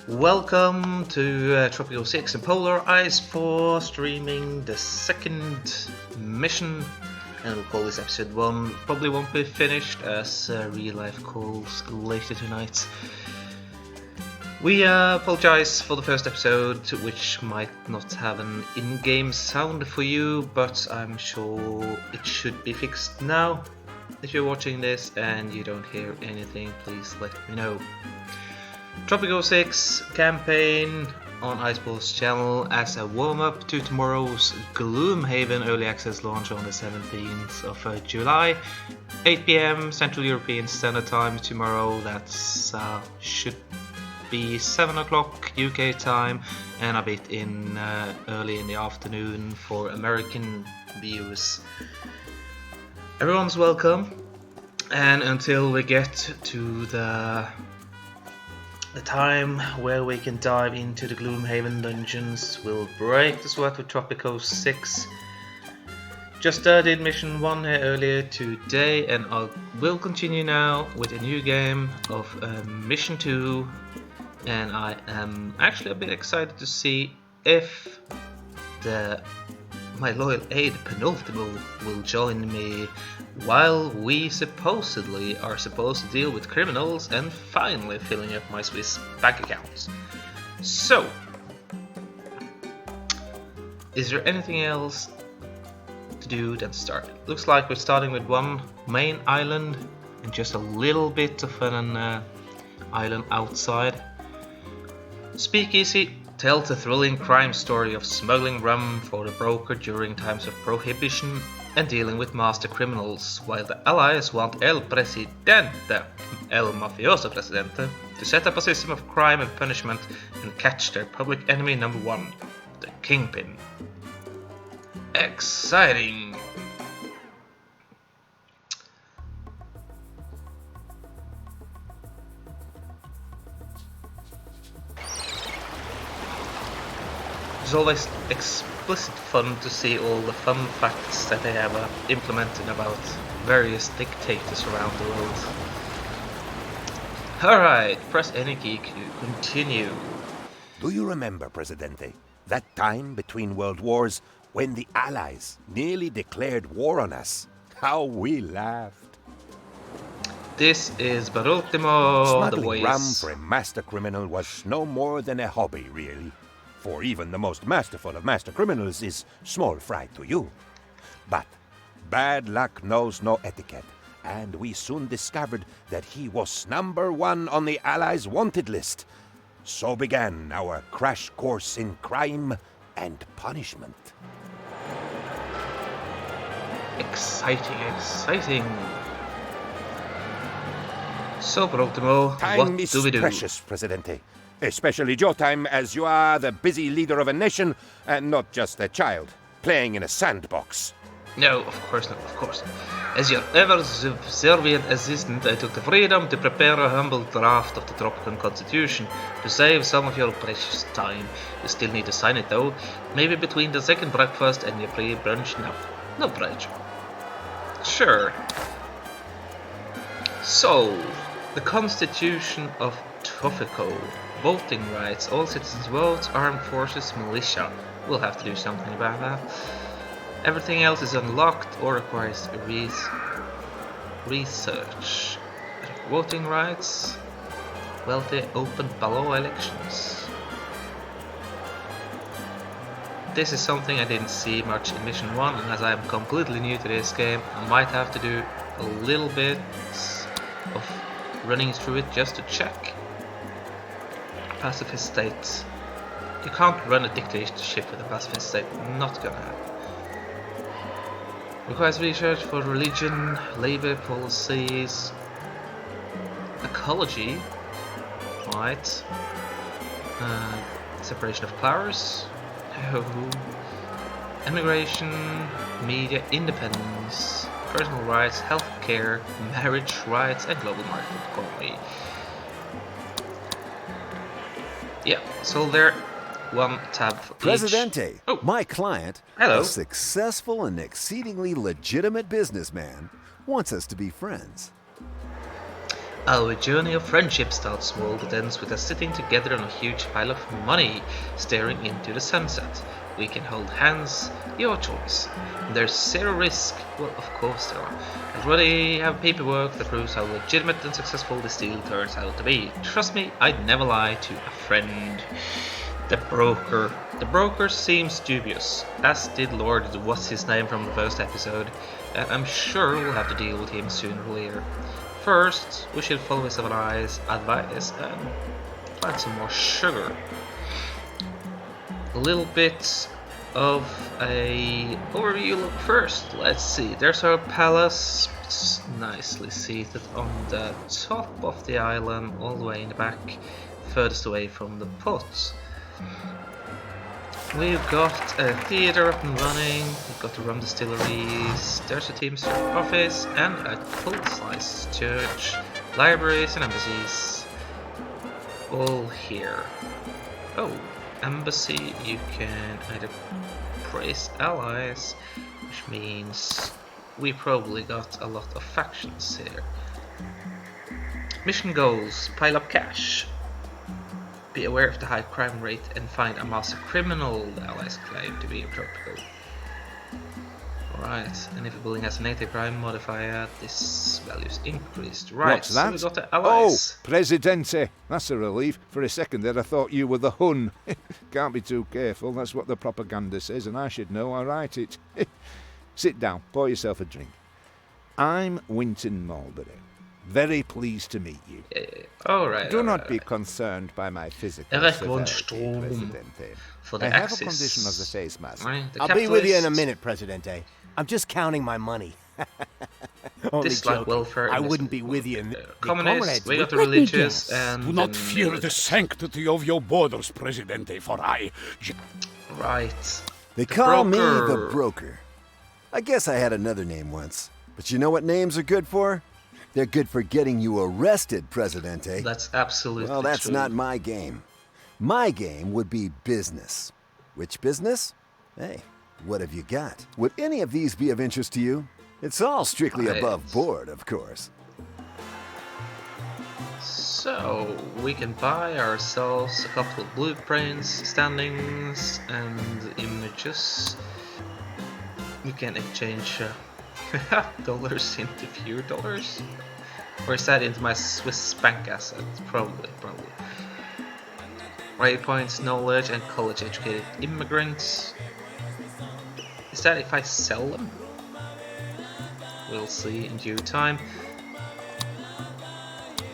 Welcome to Tropico 6 and Polar Ice for streaming the second mission, and we'll call this episode 1. Probably won't be finished as real life calls later tonight. We apologize for the first episode, which might not have an in-game sound for you, but I'm sure it should be fixed now. If you're watching this and you don't hear anything, please let me know. Tropico 6 campaign on Iceball's channel as a warm-up to tomorrow's Gloomhaven early access launch on the 17th of July, 8 PM Central European Standard Time tomorrow. That's should be 7 o'clock UK time and a bit in early in the afternoon for American viewers. Everyone's welcome, and until we get to the time where we can dive into the Gloomhaven dungeons, we'll break the sweat with Tropico 6. Just did Mission 1 here earlier today, and I will continue now with a new game of Mission 2, and I am actually a bit excited to see if my loyal aide Penultimo will join me while we supposedly are supposed to deal with criminals and finally filling up my Swiss bank accounts. So, is there anything else to do than start? Looks like we're starting with one main island and just a little bit of an island outside. Speakeasy tells a thrilling crime story of smuggling rum for the broker during times of prohibition and dealing with master criminals, while the Allies want El Mafioso Presidente, to set up a system of crime and punishment and catch their public enemy number one, the Kingpin. Exciting! It's always explicit fun to see all the fun facts that they have implemented about various dictators around the world. Alright, press any key to continue. Do you remember, Presidente, that time between world wars when the Allies nearly declared war on us? How we laughed. This is Barultimo, the Smuggling voice. rum for a master criminal was no more than a hobby, really. For even the most masterful of master criminals is small fry to you. But bad luck knows no etiquette, and we soon discovered that he was number one on the Allies' wanted list. So began our crash course in crime and punishment. Exciting, exciting. So, Barultimo, what Time is do we do? precious, Presidente. Especially your time, as you are the busy leader of a nation and not just a child playing in a sandbox. No, of course not, of course. As your ever-subservient assistant, I took the freedom to prepare a humble draft of the Tropican Constitution to save some of your precious time. You still need to sign it, though. Maybe between the second breakfast and your pre-brunch. No pressure. Sure. So, the Constitution of Tropico. Voting rights, all citizens vote, armed forces, militia. We'll have to do something about that. Everything else is unlocked or requires research. Voting rights, wealthy open ballot elections. This is something I didn't see much in Mission 1, and as I am completely new to this game, I might have to do a little bit of running through it just to check. Pacifist state. You can't run a dictatorship with a pacifist state. Not gonna happen. Requires research for religion, labor policies, ecology, right? Separation of powers. No. Immigration, media independence, personal rights, healthcare, marriage rights, and global market economy. Yeah, so there, one tab for Presidente, each. Oh, my client, hello. a successful and exceedingly legitimate businessman, wants us to be friends. Our journey of friendship starts small but ends with us sitting together on a huge pile of money, staring into the sunset. We can hold hands, your choice. There's zero risk. Well, of course there are. I already have paperwork that proves how legitimate and successful this deal turns out to be. Trust me, I'd never lie to a friend. The broker. The broker seems dubious, as did Lord what's his name from the first episode, and I'm sure we'll have to deal with him sooner or later. First, we should follow his advice and plant some more sugar. A little bit of a overview look first. Let's see, there's our palace. It's nicely seated on the top of the island, all the way in the back, furthest away from the pot. We've got a theatre up and running, we've got the rum distilleries, there's a Teamster office, and a full-size church, libraries and embassies, all here. Oh, embassy, you can either praise allies, which means we probably got a lot of factions here. Mission goals, pile up cash. Be aware of the high crime rate and find a master criminal the allies claim to be in Tropico. Alright, and if a building has a negative crime modifier, this value is increased. Right, What's that? so we got the allies. Oh, Presidente. That's a relief. For a second there I thought you were the Hun. Can't be too careful, that's what the propaganda says, and I should know, I write it. Sit down, pour yourself a drink. I'm Winton Mulberry. Very pleased to meet you. Alright. Do not be concerned by my physical severity, Presidente. For the I have axis. a condition of the face mask. Right, the I'll be with you in a capitalist. minute, Presidente. I'm just counting my money. Only This is like joking. welfare. I in this- wouldn't be with you in the Communists, we got the Let me religious guess. and Do not the fear the military. sanctity of your borders, Presidente, for I... Right. They The call me the broker. broker. I guess I had another name once. But you know what names are good for? They're good for getting you arrested, Presidente. That's absolutely Well, that's true. not my game. My game would be business. Which business? Hey, what have you got? Would any of these be of interest to you? It's all strictly Right. above board, of course. So, we can buy ourselves a couple of blueprints, standings, and images. We can exchange dollars into fewer dollars. Or is that into my Swiss bank asset? Probably. Rate points, knowledge, and college educated immigrants. Is that if I sell them? We'll see in due time.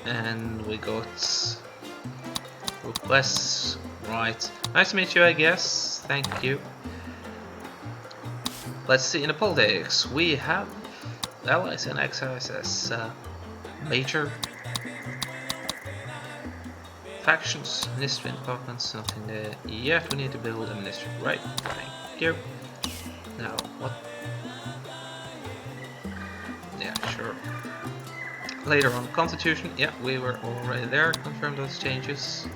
And we got requests. Right. Nice to meet you, I guess. Thank you. Let's see in the politics. We have allies and exiles as major factions, ministry and departments. Nothing there yet. We need to build a ministry. Right. Thank you. Now, what? Yeah, sure. Later on, Constitution. Yeah, we were already there. Confirm those changes.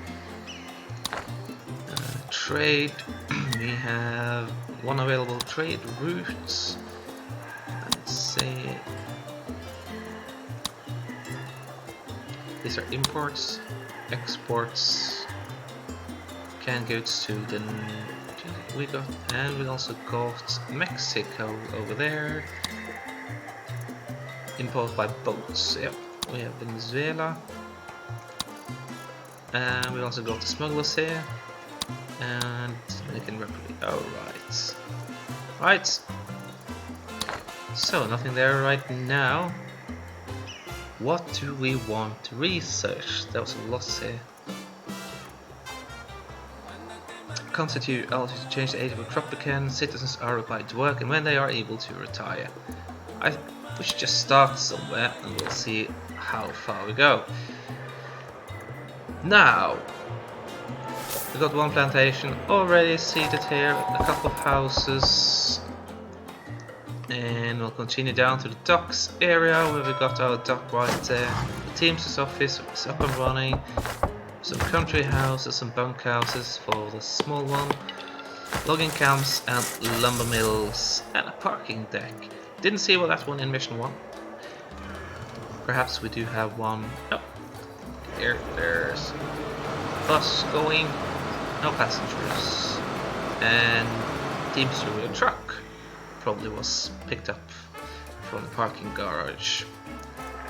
Trade. We have one available trade routes. Let's see. These are imports, exports, canned goods, Sweden. We got, and we also got Mexico over there. Import by boats. Yep, we have Venezuela. And we also got the smugglers here. And Dominican Republic. Alright. Right. So, nothing there right now. What do we want to research? There was a lot here. Constitute altitude to change the age of a Tropican. Citizens are required to work and when they are able to retire. We should just start somewhere and we'll see how far we go. Now, we got one plantation already seated here, a couple of houses, and we'll continue down to the docks area where we got our dock right there. The Teamster's office is up and running, some country houses, some bunkhouses for the small one, logging camps and lumber mills, and a parking deck. Didn't see what that one in Mission 1. Perhaps we do have one. Oh, there's a bus going. No passengers. And seems to be a truck. Probably was picked up from the parking garage.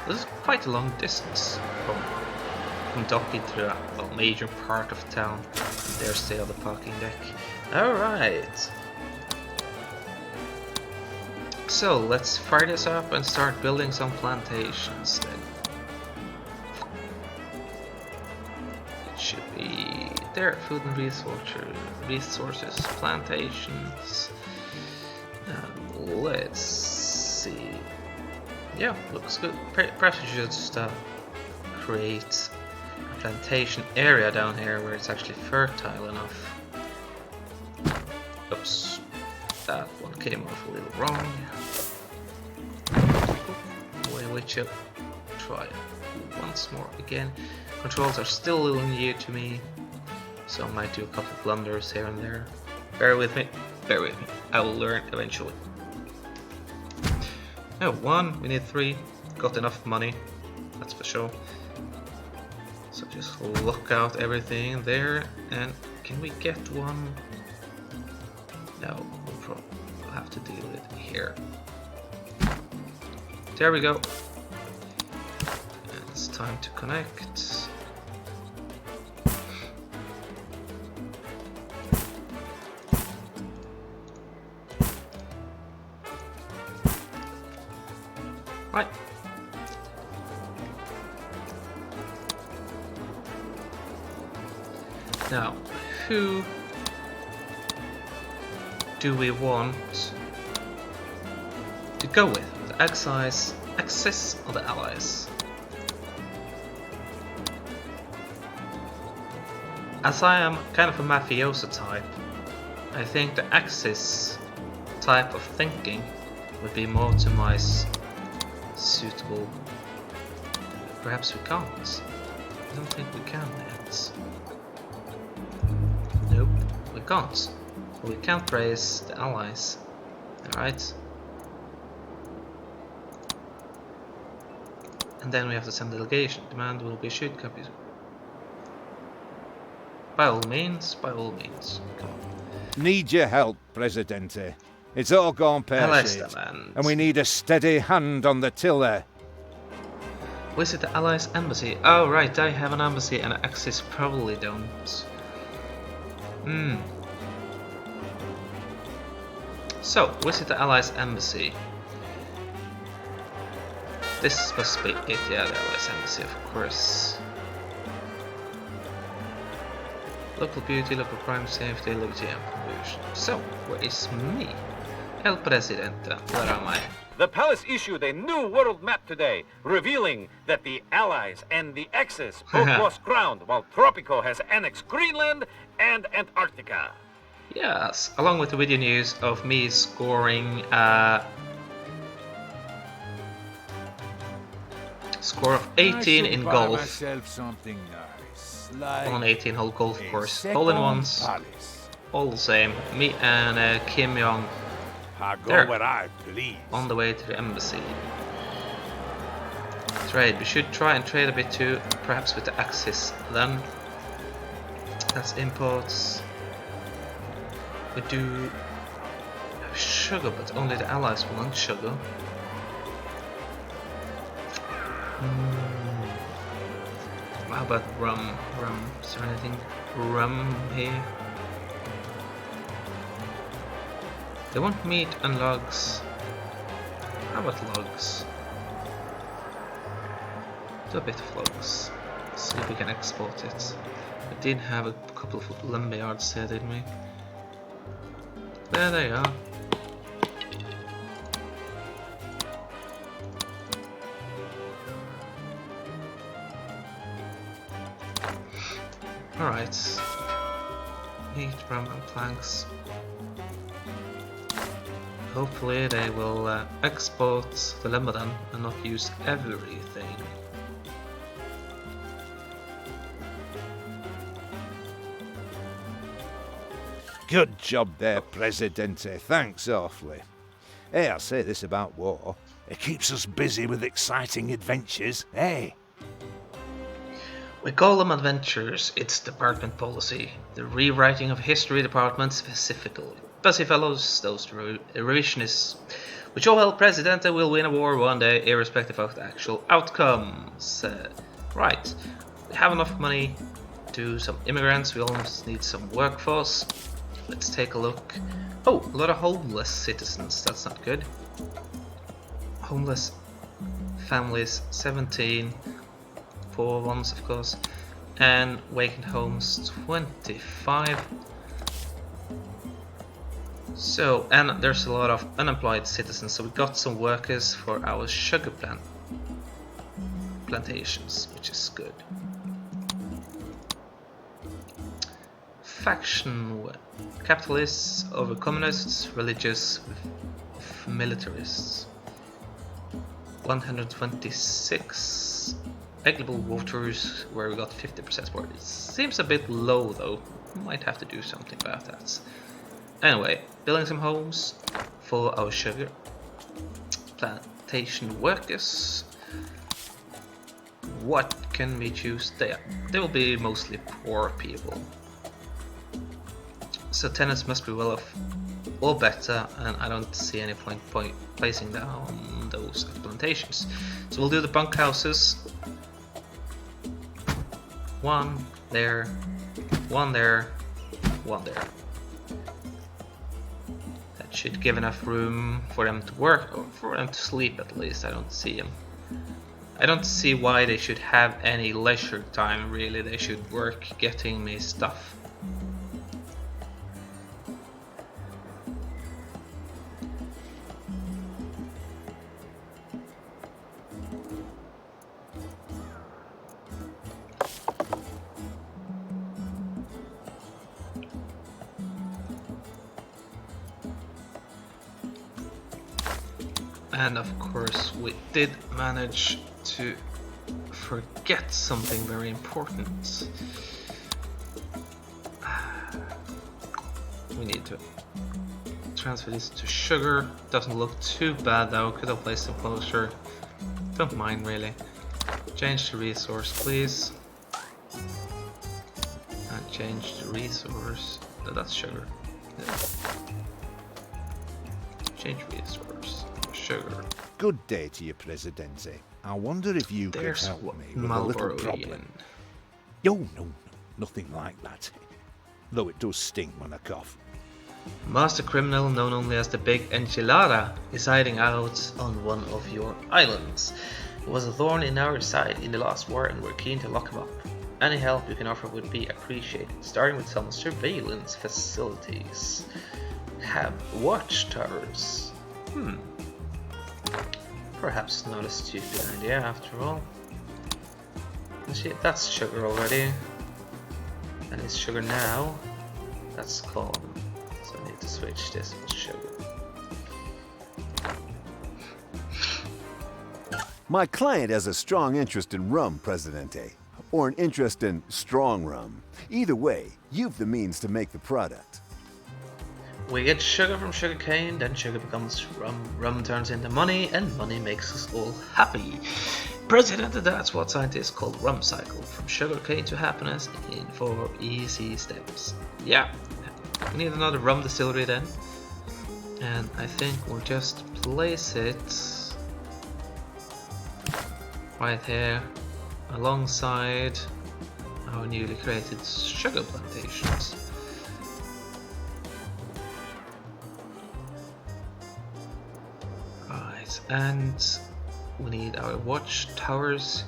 This is quite a long distance from Docky to a major part of town. And there's the other parking deck. Alright. So let's fire this up and start building some plantations then. It should be there, food and resources, plantations. Let's see. Yeah, looks good. Perhaps we should just create a plantation area down here where it's actually fertile enough. Oops, that one came off a little wrong. Wait, try it once more again. Controls are still a little new to me, so I might do a couple of blunders here and there. Bear with me, I will learn eventually. Oh, 1, we need 3. Got enough money, that's for sure. So just lock out everything there, and can we get one? No, we'll have to deal with it here. There we go. And it's time to connect. Right. Now, who do we want to go with? The Axis or the Allies? As I am kind of a mafioso type, I think the Axis type of thinking would be more to my suitable. Perhaps we can't. I don't think we can yet. Nope, we can't. We can't raise the Allies. Alright. And then we have to send a delegation. Demand will be issued copies. By all means. Come on. Need your help, Presidente. It's all gone pear-shaped, and we need a steady hand on the tiller. Visit the Allies embassy. Oh right, I have an embassy and Axis probably don't. So, visit the Allies embassy. This must be it, yeah, the Allies embassy, of course. Local beauty, local crime, safety, liberty and promotion. So, where is me? El Presidente, where am I? The palace issued a new world map today, revealing that the Allies and the Axis both lost ground, while Tropico has annexed Greenland and Antarctica. Yes, along with the video news of me scoring score of 18 in golf. Something nice, like On 18-hole golf course. Hole-in-ones, all the same. Me and Kim Jong there, where I please. on the way to the embassy. Trade. We should try and trade a bit too, perhaps with the Axis then. That's imports. We do have sugar, but only the Allies want sugar. How about rum? Is there anything rum here? They want meat and logs. How about logs? Do a bit of logs. See if we can export it. We did have a couple of lumber yards here, didn't we? There they are. Alright. Meat, rum and planks. Hopefully they will export the lumber then and not use everything. Good job there, Presidente. Thanks awfully. Hey, I'll say this about war. It keeps us busy with exciting adventures, eh? We call them adventures, it's department policy. The rewriting of history department specifically. Busy fellows, those revisionists. With your help, Presidente will win a war one day, irrespective of the actual outcomes. Right, we have enough money to some immigrants, we almost need some workforce. Let's take a look. Oh, a lot of homeless citizens, that's not good. Homeless families, 17. Poor ones, of course. And vacant homes, 25. So, and there's a lot of unemployed citizens, so we got some workers for our sugar plantations, which is good. Faction: capitalists over communists, religious with militarists. 126 equitable voters, where we got 50% support. It seems a bit low though, might have to do something about that. Anyway, building some homes for our sugar plantation workers. What can we choose there? They will be mostly poor people. So tenants must be well off or better, and I don't see any point placing down those plantations. So we'll do the bunkhouses. One there, one there, one there. That should give enough room for them to work, or for them to sleep at least. I don't see why they should have any leisure time really. They should work getting me stuff. And of course we did manage to forget something very important. We need to transfer this to sugar. Doesn't look too bad though, could have placed them closer. Don't mind really. Change the resource please. And change the resource. No, that's sugar. Yeah. Change resource. Sugar. Good day to you, Presidente. I wonder if you could help me with a little problem. No, nothing like that. Though it does sting when I cough. Master criminal known only as the Big Enchilada is hiding out on one of your islands. He was a thorn in our side in the last war and we're keen to lock him up. Any help you can offer would be appreciated, starting with some surveillance facilities. Have watchtowers. Perhaps not a stupid idea after all. That's sugar already. And it's sugar now. That's corn. So I need to switch this with sugar. My client has a strong interest in rum, Presidente. Or an interest in strong rum. Either way, you've the means to make the product. We get sugar from sugarcane, then sugar becomes rum, rum turns into money, and money makes us all happy. President, that's what scientists call rum cycle, from sugarcane to happiness in 4 easy steps. Yeah, we need another rum distillery then. And I think we'll just place it right here alongside our newly created sugar plantations. And we need our watchtowers.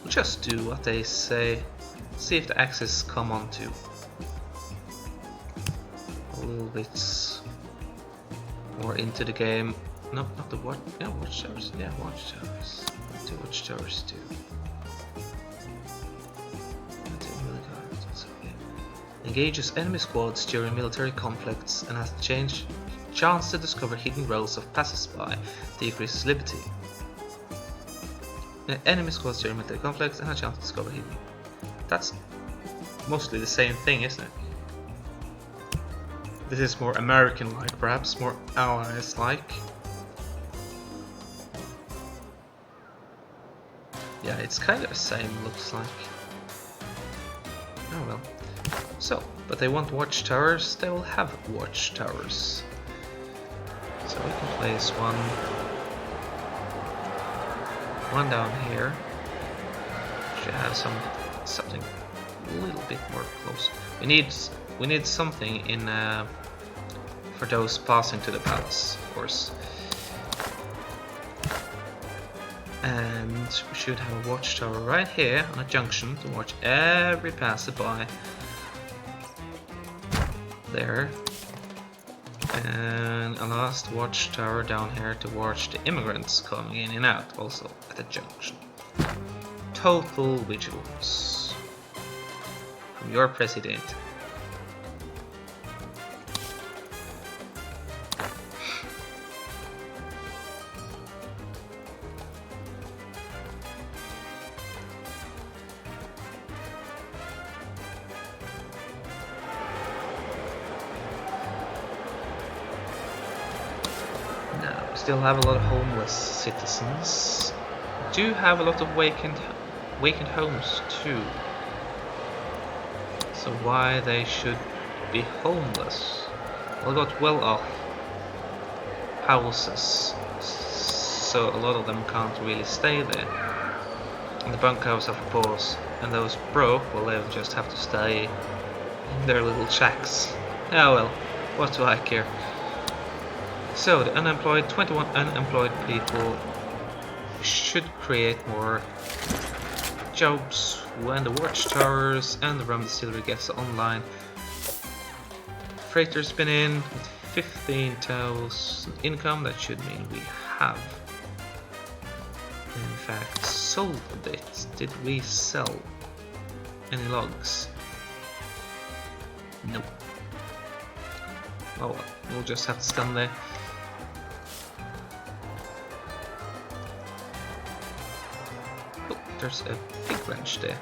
We'll just do what they say. See if the axes come onto a little bit more into the game. No, not the watch. Yeah, watchtowers. Yeah, watchtowers. What do watchtowers do? Engages enemy squads during military conflicts and has chance to discover hidden rows of passers-by, decreases liberty. Enemy squads during military conflicts and has chance to discover hidden. That's mostly the same thing, isn't it? This is more American-like, perhaps more Allies-like. Yeah, it's kind of the same, looks like. Oh well. So, but they want watchtowers, they will have watchtowers. So we can place one down here. Should have something a little bit more close. We need something in for those passing to the palace, of course. And we should have a watchtower right here on a junction to watch every passerby. There. And a last watchtower down here to watch the immigrants coming in and out, also at the junction. Total vigilance. From your president. Still have a lot of homeless citizens. Do have a lot of vacant homes too. So why they should be homeless? Well, got well-off houses, so a lot of them can't really stay there. And the bunkhouse of course, and those broke, well, they'll just have to stay in their little shacks. Oh well, what do I care? So the 21 unemployed people should create more jobs when the watchtowers and the rum distillery gets online. Freighter's been in with 15,000 income. That should mean we have in fact sold a bit. Did we sell any logs? Nope. Oh well, we'll just have to stand there. There's a big wrench there.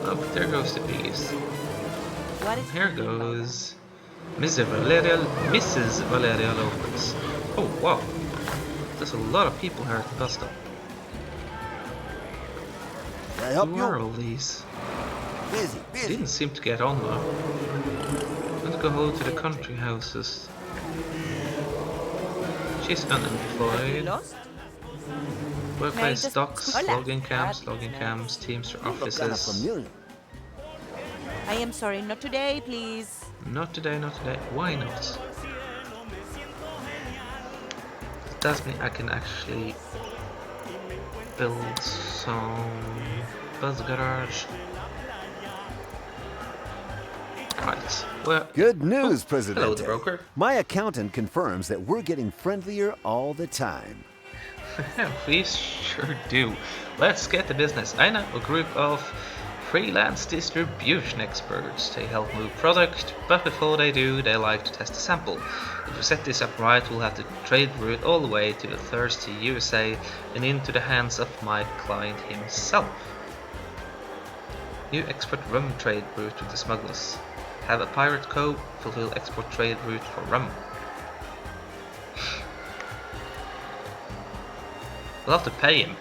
Oh, there goes the bees. Here goes Mrs. Valeria Lopez. Oh wow, there's a lot of people here at the bus stop. Who are all these? Busy. Didn't seem to get on though. Let's go hello to the country houses. She's unemployed. Workplace stocks, logging cams, Teamster offices. I am sorry, not today, please. Not today. Why not? It does mean I can actually build some bus garage. Right. Well, Good news, President. hello, the broker. My accountant confirms that we're getting friendlier all the time. We sure do. Let's get to business. I know a group of freelance distribution experts. They help move product, but before they do, they like to test a sample. If we set this up right, we'll have the trade route all the way to the thirsty USA and into the hands of my client himself. New export rum trade route with the smugglers. Have a pirate cove, fulfill export trade route for rum. We'll have to pay him.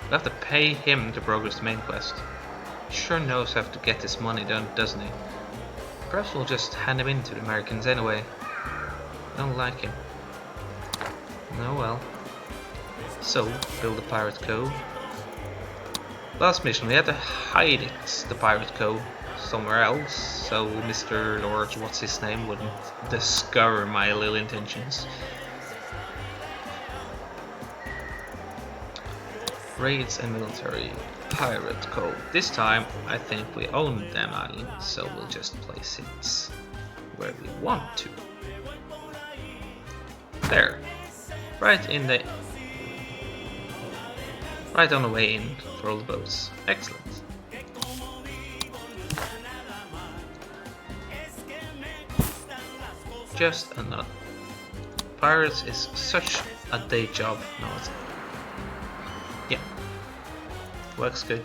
We'll have to pay him to progress the main quest. He sure knows how to get his money done, doesn't he? Perhaps we'll just hand him in to the Americans anyway. Don't like him. Oh well. So, build a pirate cove. Last mission we had to hide it, the pirate cove, somewhere else, so Mr. Lord, what's his name, wouldn't discover my little intentions. Raids and military pirate cove. This time I think we own them island, so we'll just place it where we want to. There. Right on the way in for all the boats. Excellent. Just another. Pirates is such a day job. No, it's... Yeah. works good.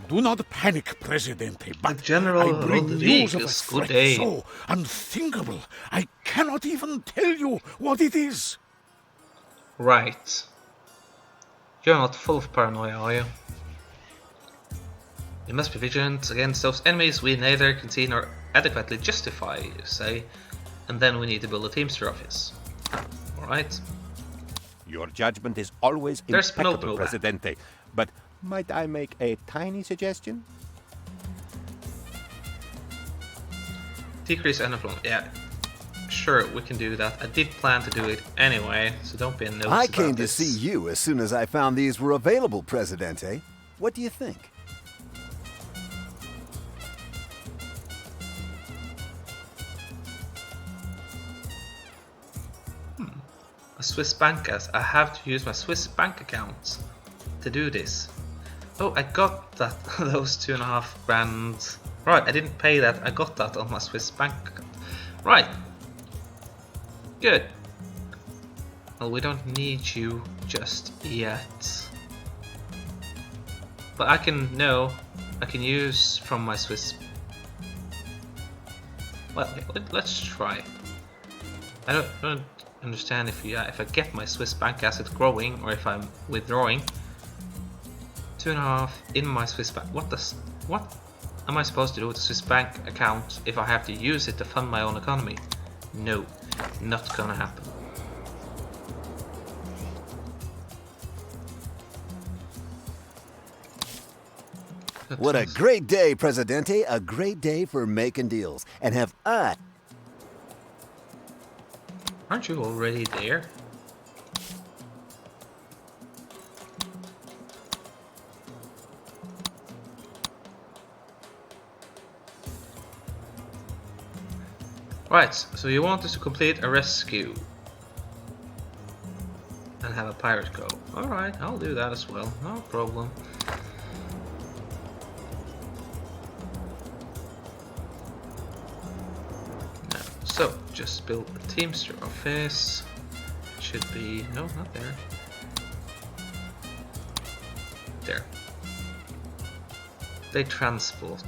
Do not panic, Presidente, but General I bring news of a Rodriguez, good threat day. so unthinkable. I cannot even tell you what it is. Right. You're not full of paranoia, are you? You must be vigilant against those enemies we neither can see nor adequately justify, you say. And then we need to build a Teamster office. Alright. Your judgment is always There's impeccable, penultimate. Presidente. But might I make a tiny suggestion? Decrease unemployment. Yeah. Sure, we can do that. I did plan to do it anyway, so don't be a nosy I about came to this. see you as soon as I found these were available, Presidente. What do you think? A Swiss bank as I have to use my Swiss bank account to do this. Oh, I got that those 2.5 grand. Right, I didn't pay that. I got that on my Swiss bank account. Right. Good. Well, we don't need you just yet. But I can use from my Swiss. Well, let's try. I don't understand if I get my Swiss bank asset growing or if I'm withdrawing. 2.5 in my Swiss bank. What am I supposed to do with the Swiss bank account if I have to use it to fund my own economy? No, not gonna happen. What a great day, Presidente. A great day for making deals. And have I... Aren't you already there? Right, so you want us to complete a rescue and have a pirate go. Alright, I'll do that as well, no problem. Now, so, just build a Teamster office. Should be, no, not there. There. They transport.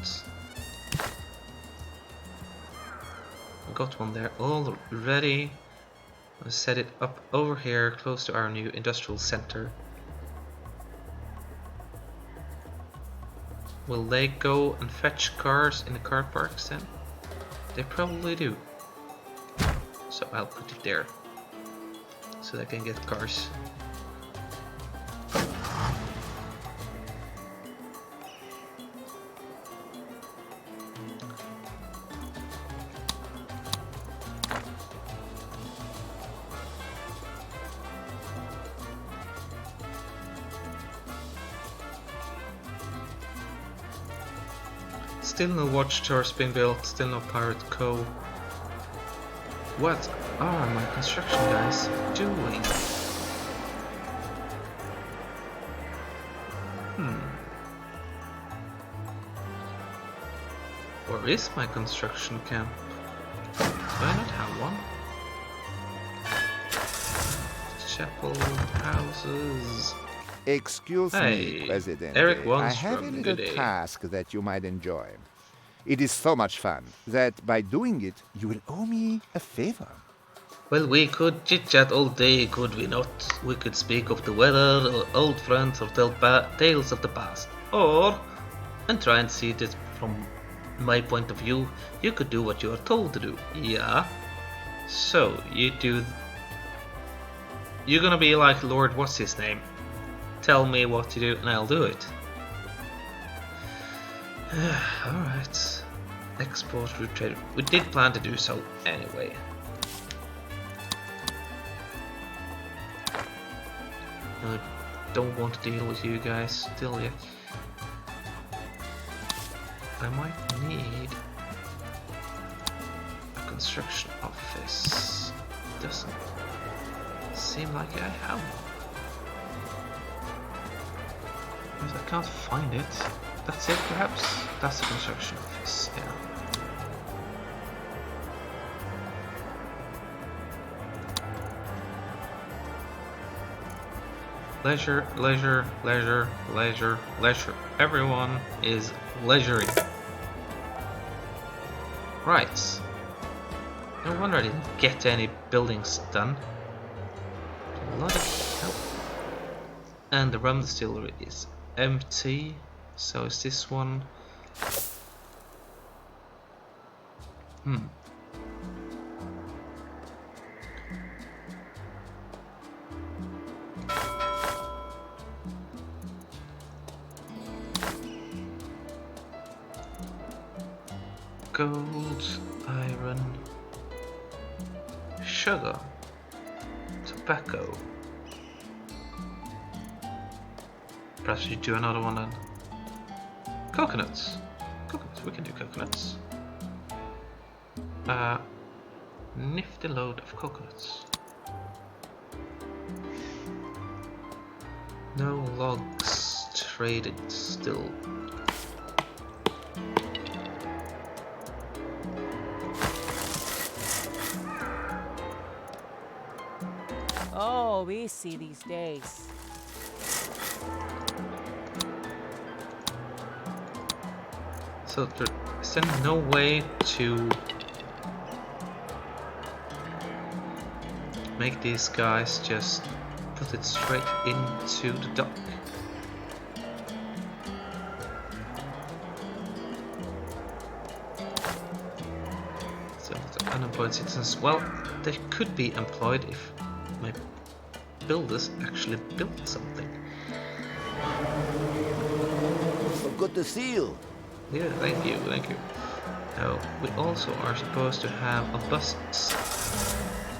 Got one there already. I'll set it up over here close to our new industrial center. Will they go and fetch cars in the car parks then? They probably do. So I'll put it there so they can get cars. Still no watchtowers being built, still no pirate cove. What are my construction guys doing? Where is my construction camp? Do I not have one? Chapel, houses. Excuse Hey, me, President. Eric I Wannstrom, have a little good day. task that you might enjoy. It is so much fun that by doing it, you will owe me a favor. Well, we could chit-chat all day, could we not? We could speak of the weather, or old friends, or tell tales of the past. Or, and try and see this from my point of view, you could do what you are told to do. Yeah? So, you're gonna be like Lord what's-his-name. Tell me what to do and I'll do it. Alright. Export route trade. We did plan to do so anyway. I don't want to deal with you guys still yet. I might need a construction office. Doesn't seem like I have one. I can't find it. That's it, perhaps? That's the construction office, yeah. Leisure, leisure, leisure, leisure, leisure. Everyone is leisuring. Right. No wonder I didn't get any buildings done. A lot of help. And the rum distillery is empty. So is this one. Gold, iron, sugar, tobacco. Perhaps we do another one then. Coconuts. Coconuts, we can do coconuts. Nifty load of coconuts. No logs traded still. Oh, we see these days. So there is no way to make these guys just put it straight into the dock. So the unemployed citizens, well, they could be employed if my builders actually built something. So good to see you. Yeah, thank you, thank you. Now, we also are supposed to have a bus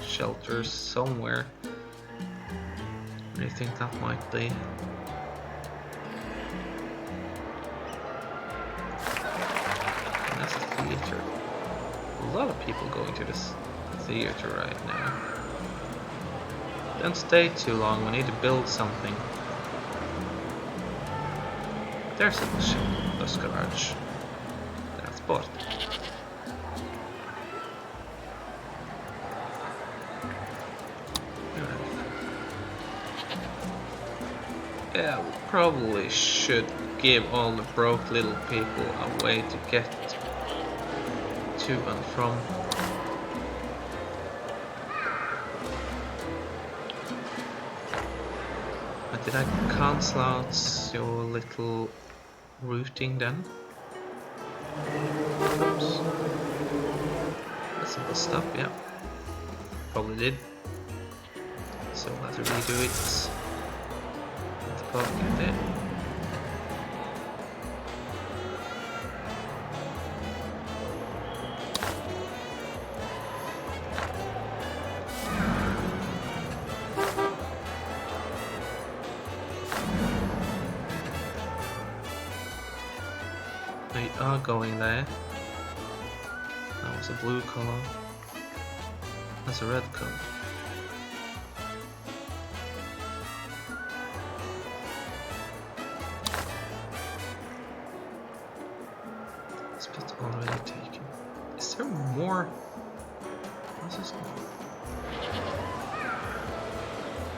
shelter somewhere. What do you think that might be? And that's a theater. A lot of people going to this theater right now. Don't stay too long, we need to build something. There's a bus garage. That's bought. Yeah, we probably should give all the broke little people a way to get to and from. But did I cancel out your little routing then? Oops. That's a bus stop, yeah. Probably did. So we'll have to redo it. Get the pocket there. We are going there. That was a blue color. That's a red color. Spot already taken. Is there more? What's this going?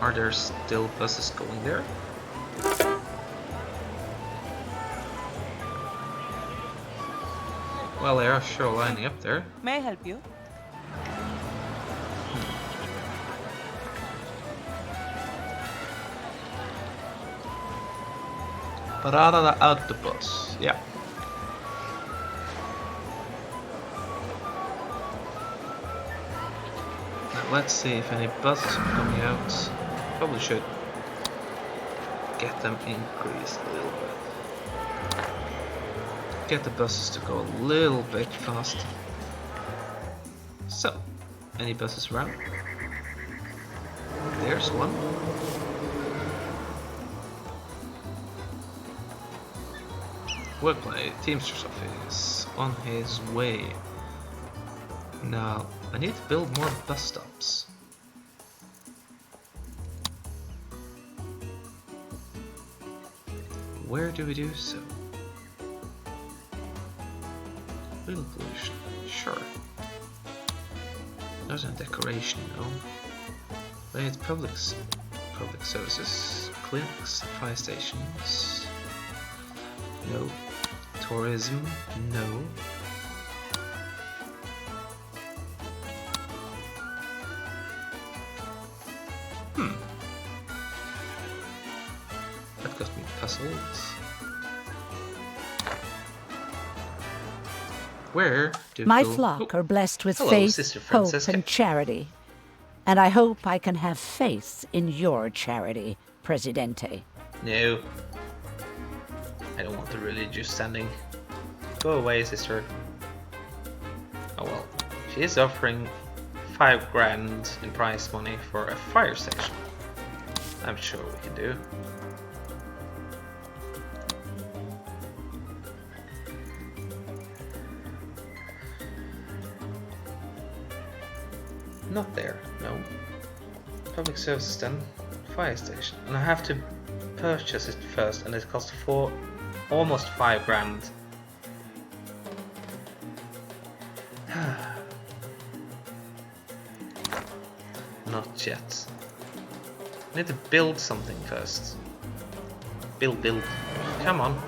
Are there still buses going there? Well, they are sure lining up there. May I help you? Parada da autobus. Yeah. Now let's see if any buses are coming out. Probably should get them increased a little bit. Get the buses to go a little bit faster. So, any buses around? There's one. Workplay, Teamster's office, on his way. Now, I need to build more bus stops. Where do we do so? Little pollution, sure. There's no decoration, you know. But it's public services, clinics, fire stations. No. Tourism, no. That got me puzzled. Where do My go- flock are blessed with Hello, faith, Sister hope, Francisca. and charity. And I hope I can have faith in your charity, Presidente. No. I don't want the religious standing. Go away, sister. Oh well. She is offering 5 grand in prize money for a fire station. I'm sure we can do. Not there, no. Public services then. Fire station. And I have to purchase it first, and it costs almost 5 grand. Not yet. I need to build something first. Build. Come on.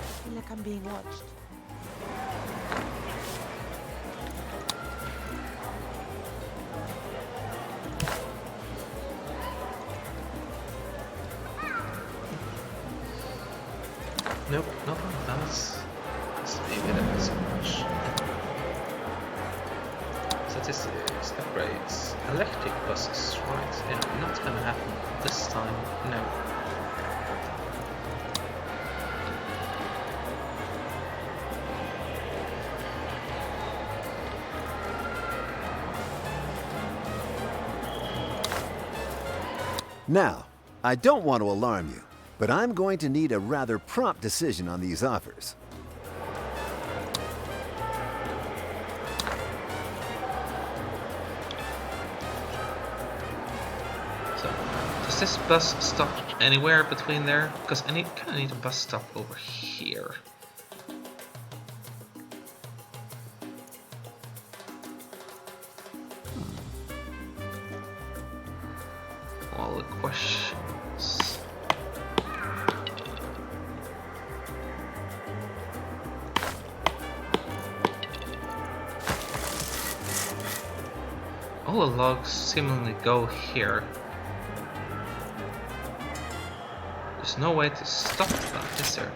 I feel like I'm being watched. Nope, nothing else. Let's leave it at so much. Statistics, upgrades, electric buses, right? Yeah, not gonna happen this time, no. Now, I don't want to alarm you, but I'm going to need a rather prompt decision on these offers. So, does this bus stop anywhere between there? Because I kind of need a bus stop over here. All the questions. All the logs seemingly go here. There's no way to stop that, is there?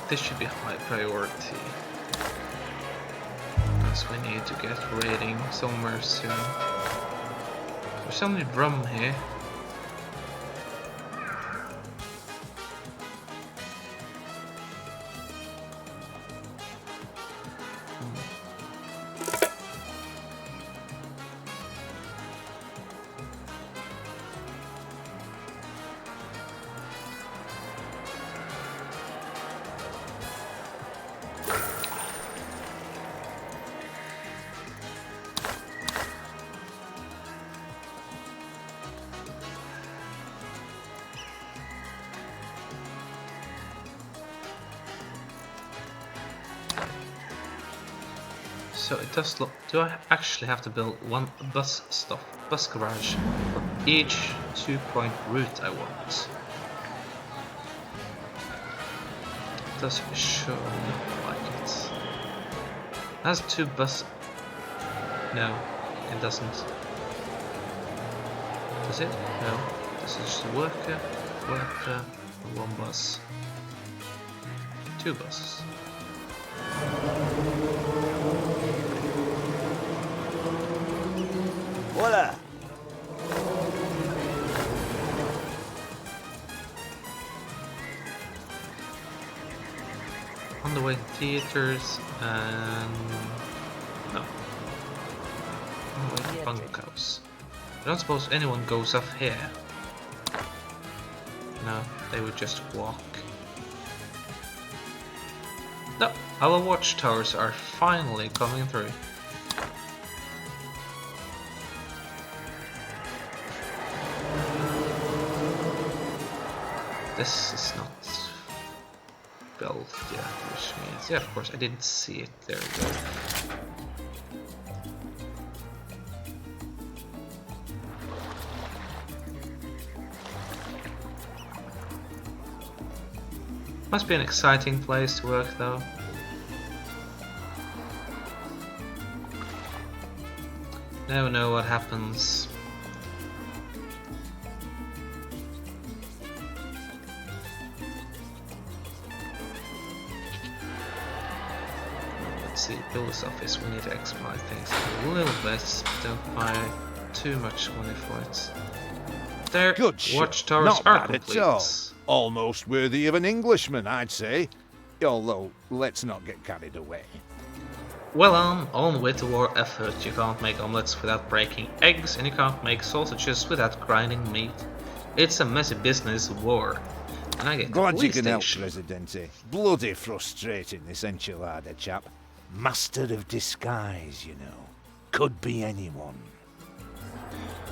This should be high priority, because we need to get raiding somewhere soon. There's so many drum here. So it does look. Do I actually have to build one bus stop, bus garage for each 2-point route I want? It does sure look like it. Has 2 bus. No, it doesn't. Does it? No. This is just a worker, 1 bus. 2 buses. Voila! away theaters and no. Away bunkhouse. I don't suppose anyone goes up here. No, they would just walk. No, our watchtowers are finally coming through. This is not built yet, which means, yeah, of course, I didn't see it. There we go. Must be an exciting place to work, though. Never know what happens. Let's see, builder's office, we need to exploit things a little bit, don't buy too much money for it. Their Good shit. watchtowers Not are bad complete. at all. Almost worthy of an Englishman, I'd say. Although, let's not get carried away. Well on with the war effort. You can't make omelets without breaking eggs, and you can't make sausages without grinding meat. It's a messy business war. And I get Glad you police can help, station. Presidente. Bloody frustrating, this enchilada chap. Master of disguise, you know. Could be anyone.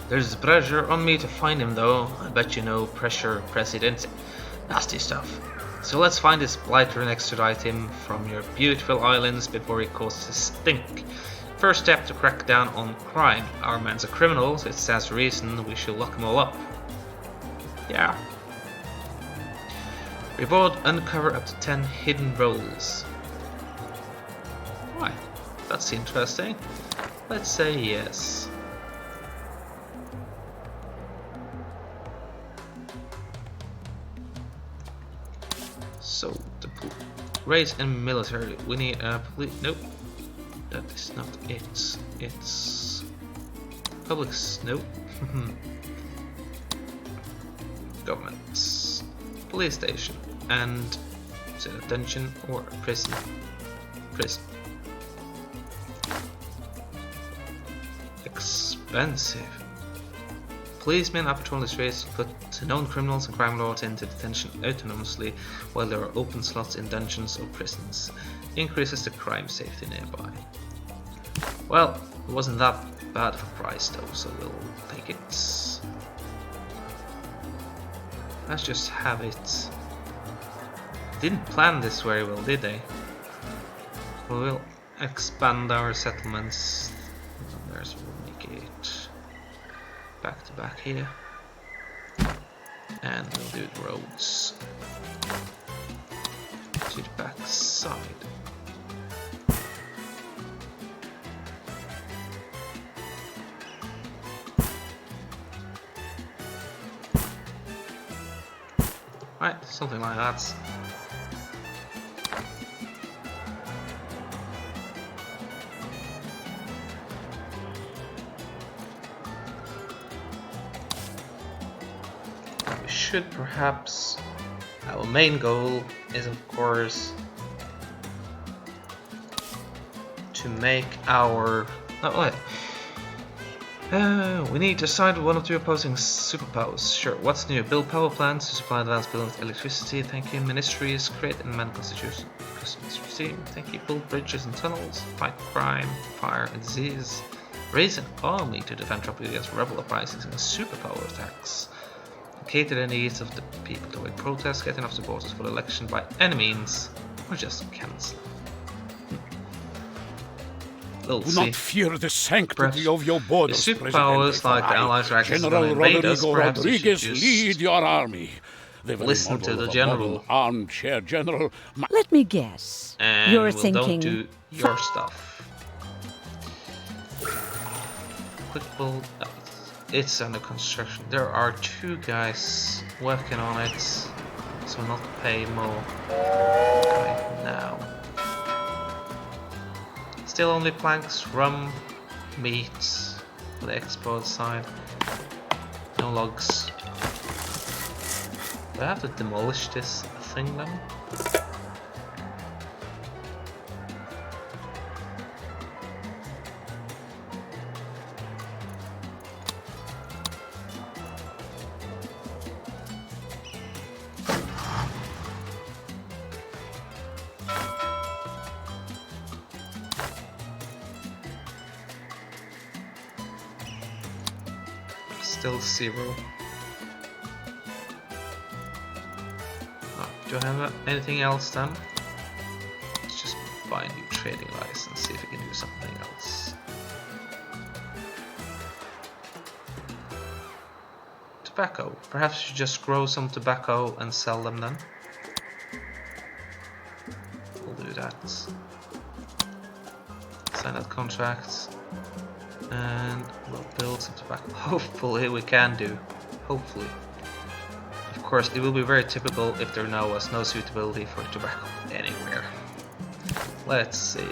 There's pressure on me to find him, though. I bet you know pressure, President. Nasty stuff. So let's find this blighter and extradite him from your beautiful islands before he causes a stink. First step to crack down on crime. Our man's a criminal, so it stands to reason we should lock them all up. Yeah. Reward uncover up to 10 hidden roles. Why? That's interesting. Let's say yes. So, the race and military. We need a police. Nope. That is not it. It's. Public. Nope. Government. Police station. And. Is it a dungeon or a prison? Prison. Expensive. Policemen are patrolling the streets to put known criminals and crime lords into detention autonomously while there are open slots in dungeons or prisons. Increases the crime safety nearby. Well, it wasn't that bad of a price though, so we'll take it. Let's just have it. Didn't plan this very well, did they? We will expand our settlements. There's we'll make it back to back here, and we'll do the roads to the back side. Right, something like that. Should perhaps, our main goal is of course to make our, we need to side with one of two opposing superpowers. Sure, what's new? Build power plants to supply advanced buildings with electricity, thank you. Ministries, create and amend constitution, thank you. Build bridges and tunnels, fight crime, fire and disease, raise an army to defend Tropico against rebel uprisings and superpower attacks. Cater the needs of the people to avoid protests, get enough supporters for the election by any means, or just cancel. We'll Do see. not fear the sanctity Perhaps of your borders, the superpowers like the Allies are actually General invade us. Rodrigo Perhaps we should Rodriguez, just lead your army. The very listen to model the of a general. model armchair general. Let me guess. and You're we'll thinking. don't do your stuff. Quick build. It's under construction. There are 2 guys working on it, so not pay more right now. Still only planks, rum, meat for the export side. No logs. Do I have to demolish this thing then? Still 0. Do I have anything else then? Let's just buy a new trading license, see if we can do something else. Tobacco. Perhaps you should just grow some tobacco and sell them then. We'll do that. Sign that contract. And we'll build some tobacco. Hopefully we can do. Hopefully. Of course, it will be very typical if there now was no suitability for tobacco anywhere. Let's see.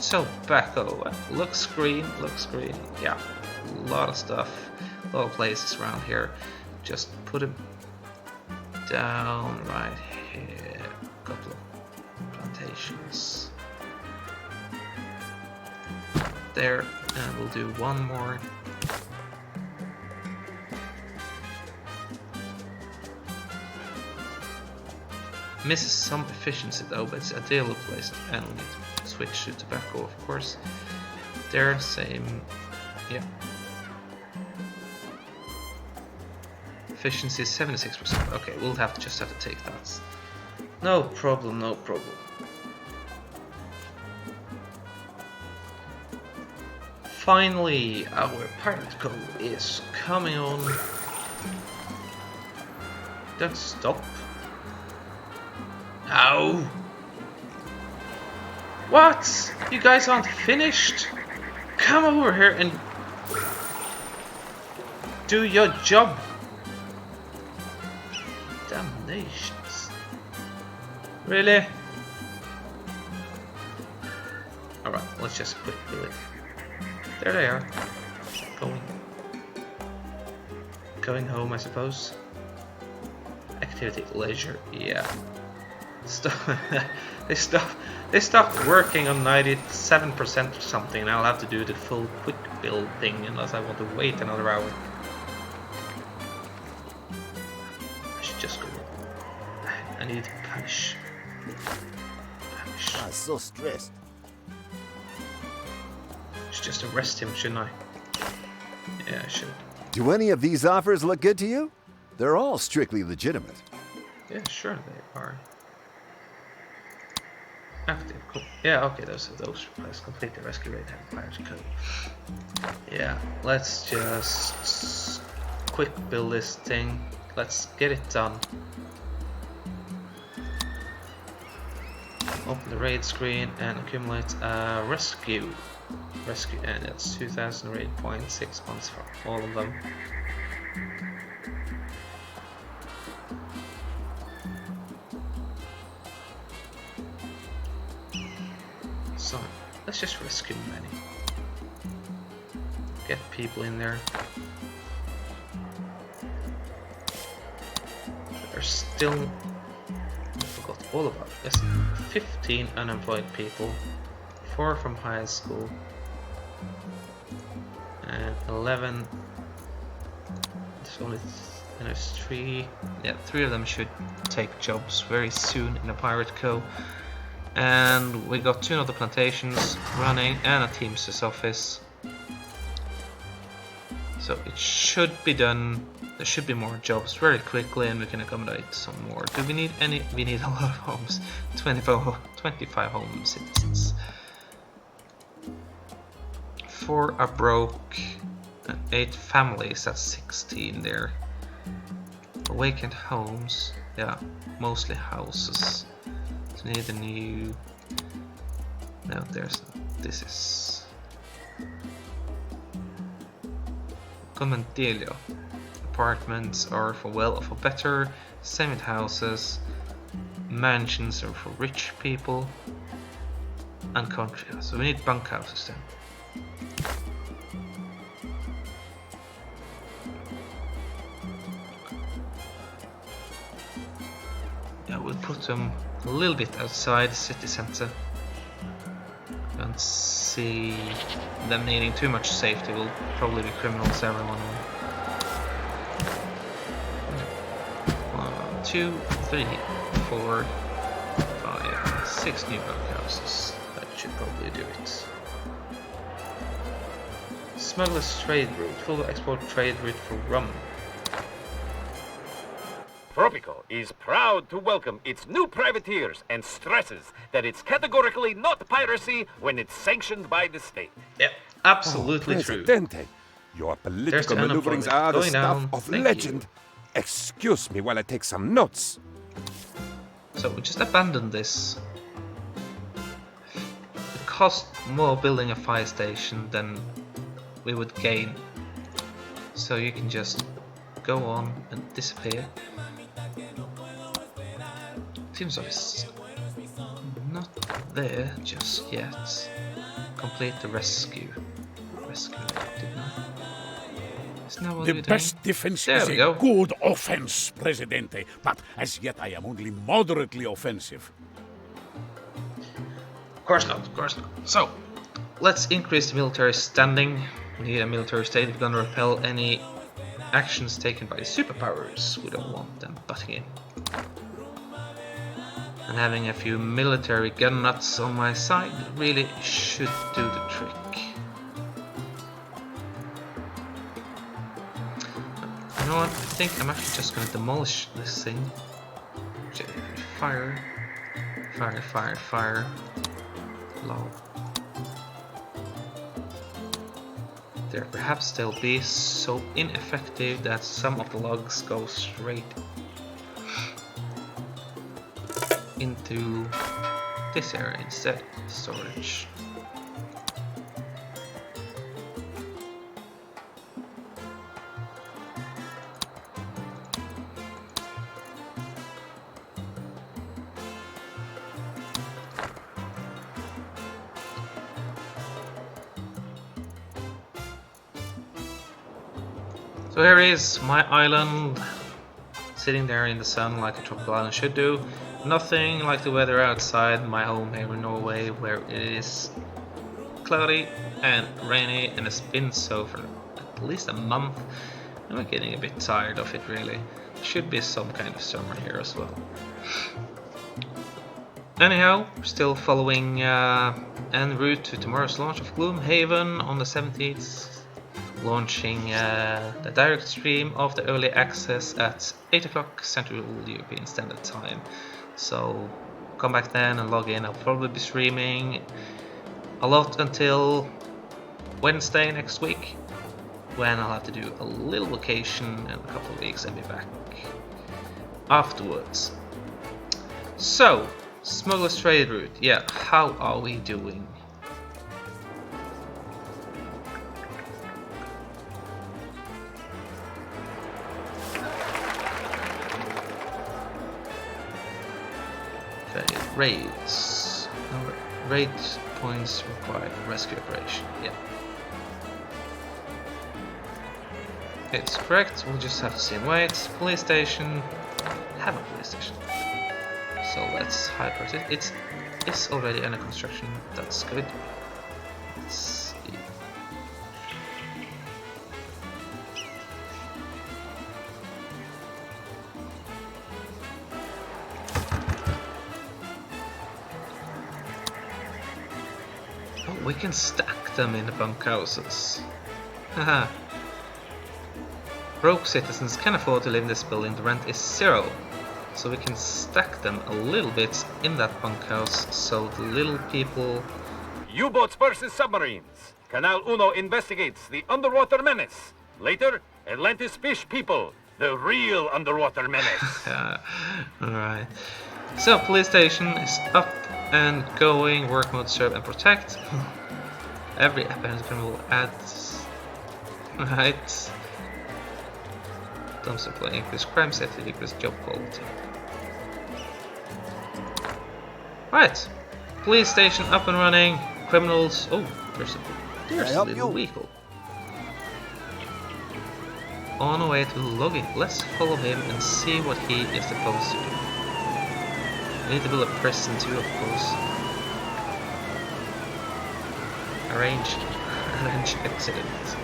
Tobacco. Looks green, looks green. Yeah, a lot of stuff. A lot of places around here. Just put it down right here. A couple of plantations. There, and we'll do one more. Misses some efficiency though, but it's ideally placed, and we need to switch to tobacco, of course. There, same, yeah. Efficiency is 76%. Okay, we'll just have to take that. No problem, no problem. Finally, our pirate code is coming on. Don't stop. Ow! What? You guys aren't finished? Come over here and do your job. Damnations. Really? Alright, let's just quick do it. There they are. Going home, I suppose. Activity, leisure, yeah. They stopped working on 97% or something, and I'll have to do the full quick build thing unless I want to wait another hour. I should just go. I need to punish. I'm so stressed. Should just arrest him, shouldn't I? Yeah, I should. Do any of these offers look good to you? They're all strictly legitimate. Yeah, sure they are. Active, cool. Yeah, okay, those replies complete the rescue rate and pirate code. Yeah, let's just quick build this thing. Let's get it done. Open the raid screen and accumulate rescue, and it's 2,000 raid points, 6 months for all of them. So let's just rescue many. Get people in there. There's still, I forgot all about it. There's 15 unemployed people, 4 from high school, and 11. There's 3. Yeah, 3 of them should take jobs very soon in the Pirate Co. And we got 2 other plantations running and a Teamsters office. So it should be done. There should be more jobs very quickly, and we can accommodate some more. Do we need any? We need a lot of homes. 25 home citizens. 4 are broke. 8 families, that's 16 there. Vacant homes. Yeah, mostly houses. So we need a new... No, this is... Commentilio. Apartments are for well or for better. Cement houses. Mansions are for rich people. And country. So we need bunkhouses then. Yeah, we'll put them a little bit outside the city center. Don't see them needing too much safety. Will probably be criminals, everyone. 1, 2, 3, 4, 5, 6 new bunkhouses. That should probably do it. Smuggler's trade route. Full export trade route for rum. Tropico is proud to welcome its new privateers and stresses that it's categorically not piracy when it's sanctioned by the state. Yeah, absolutely true. Presidente, your There's political the maneuverings unemployment are the going stuff down. of Thank legend. you. Excuse me while I take some notes. So we just abandon this. It costs more building a fire station than we would gain. So you can just go on and disappear. Seems like it's not there just yet. Complete the rescue. Rescue, didn't I? Isn't that what The we're best doing? defense There is we a go. good offense, Presidente. But as yet I am only moderately offensive. Of course not, of course not. So, let's increase the military standing. We need a military state if we're gonna repel any actions taken by the superpowers. We don't want them butting in. And having a few military gun nuts on my side really should do the trick. You know what? I think I'm actually just gonna demolish this thing. Fire. Fire, fire, fire. Low. There, perhaps they'll be so ineffective that some of the logs go straight into this area instead. Storage. So here is my island, sitting there in the sun like a tropical island should do. Nothing like the weather outside my home here in Norway, where it is cloudy and rainy, and it's been so for at least a month. And I'm getting a bit tired of it, really. Should be some kind of summer here as well. Anyhow, we're still following en route to tomorrow's launch of Gloomhaven on the 17th. Launching the direct stream of the early access at 8 o'clock Central European Standard Time. So come back then and log in. I'll probably be streaming a lot until Wednesday next week, when I'll have to do a little vacation in a couple of weeks and be back afterwards. So, Smuggler's Trade Route. Yeah, how are we doing? Okay, raids. No, raid points required. Rescue operation. Yeah. It's correct. We'll just have to sit and wait. Police station. Have a police station. So let's hyper it. It's already under construction. That's good. Let's see. Oh, we can stack them in the bunkhouses. Haha. Broke citizens can afford to live in this building. The rent is 0. So we can stack them a little bit in that bunkhouse, so the little people... U-boats versus submarines. Canal Uno investigates the underwater menace. Later, Atlantis fish people, the real underwater menace. Alright. So, police station is up and going. Work mode, serve and protect. Every apparent criminal adds... Right. Dumpster play, increase crime safety, decrease job quality. Right. Police station up and running. Criminals... Oh, there's a little vehicle. On our way to logging. Let's follow him and see what he is supposed to do. We need to build a prison too, of course. Arrange accident.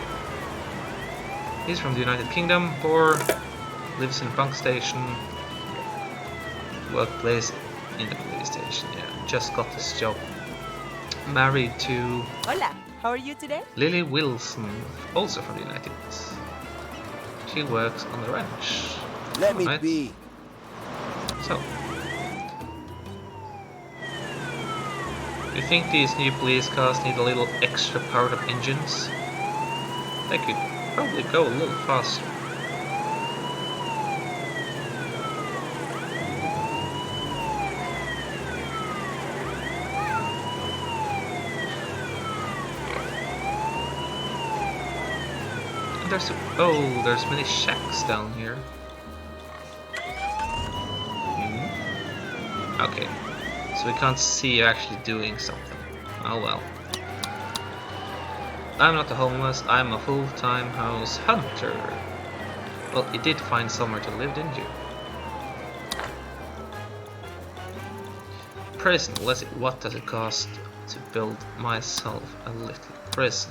He's from the United Kingdom, poor, lives in a bunk station, workplace in the police station, yeah, just got this job. Married to Hola. How are you today? Lily Wilson, also from the United States. She works on the ranch. Let me Right. be. So, you think these new police cars need a little extra powered up engines? They could probably go a little faster. There's many shacks down here. Okay, so we can't see you actually doing something. Oh well. I'm not a homeless, I'm a full-time house hunter. Well, you did find somewhere to live, didn't you? Prison, let's see, what does it cost to build myself a little prison?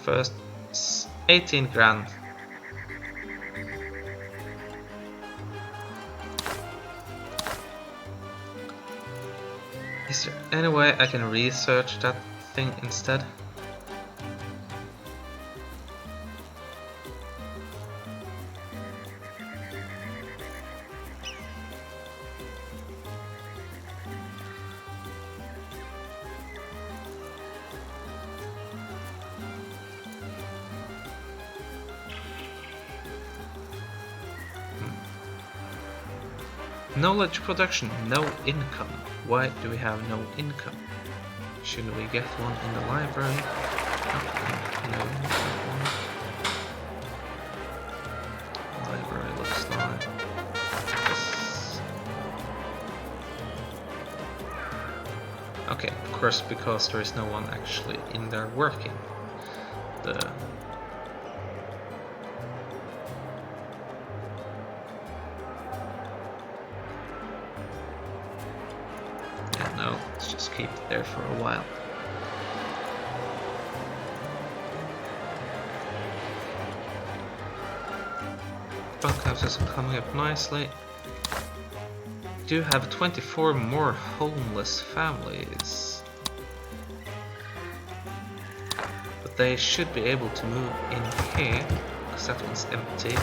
First, 18 grand. Is there any way I can research that thing instead? Knowledge production, no income. Why do we have no income? Shouldn't we get one in the library? No. Library looks like this. Okay, of course, because there is no one actually in there working. No, let's just keep it there for a while. Bunkhouses are coming up nicely. We do have 24 more homeless families. But they should be able to move in here, because that one's empty.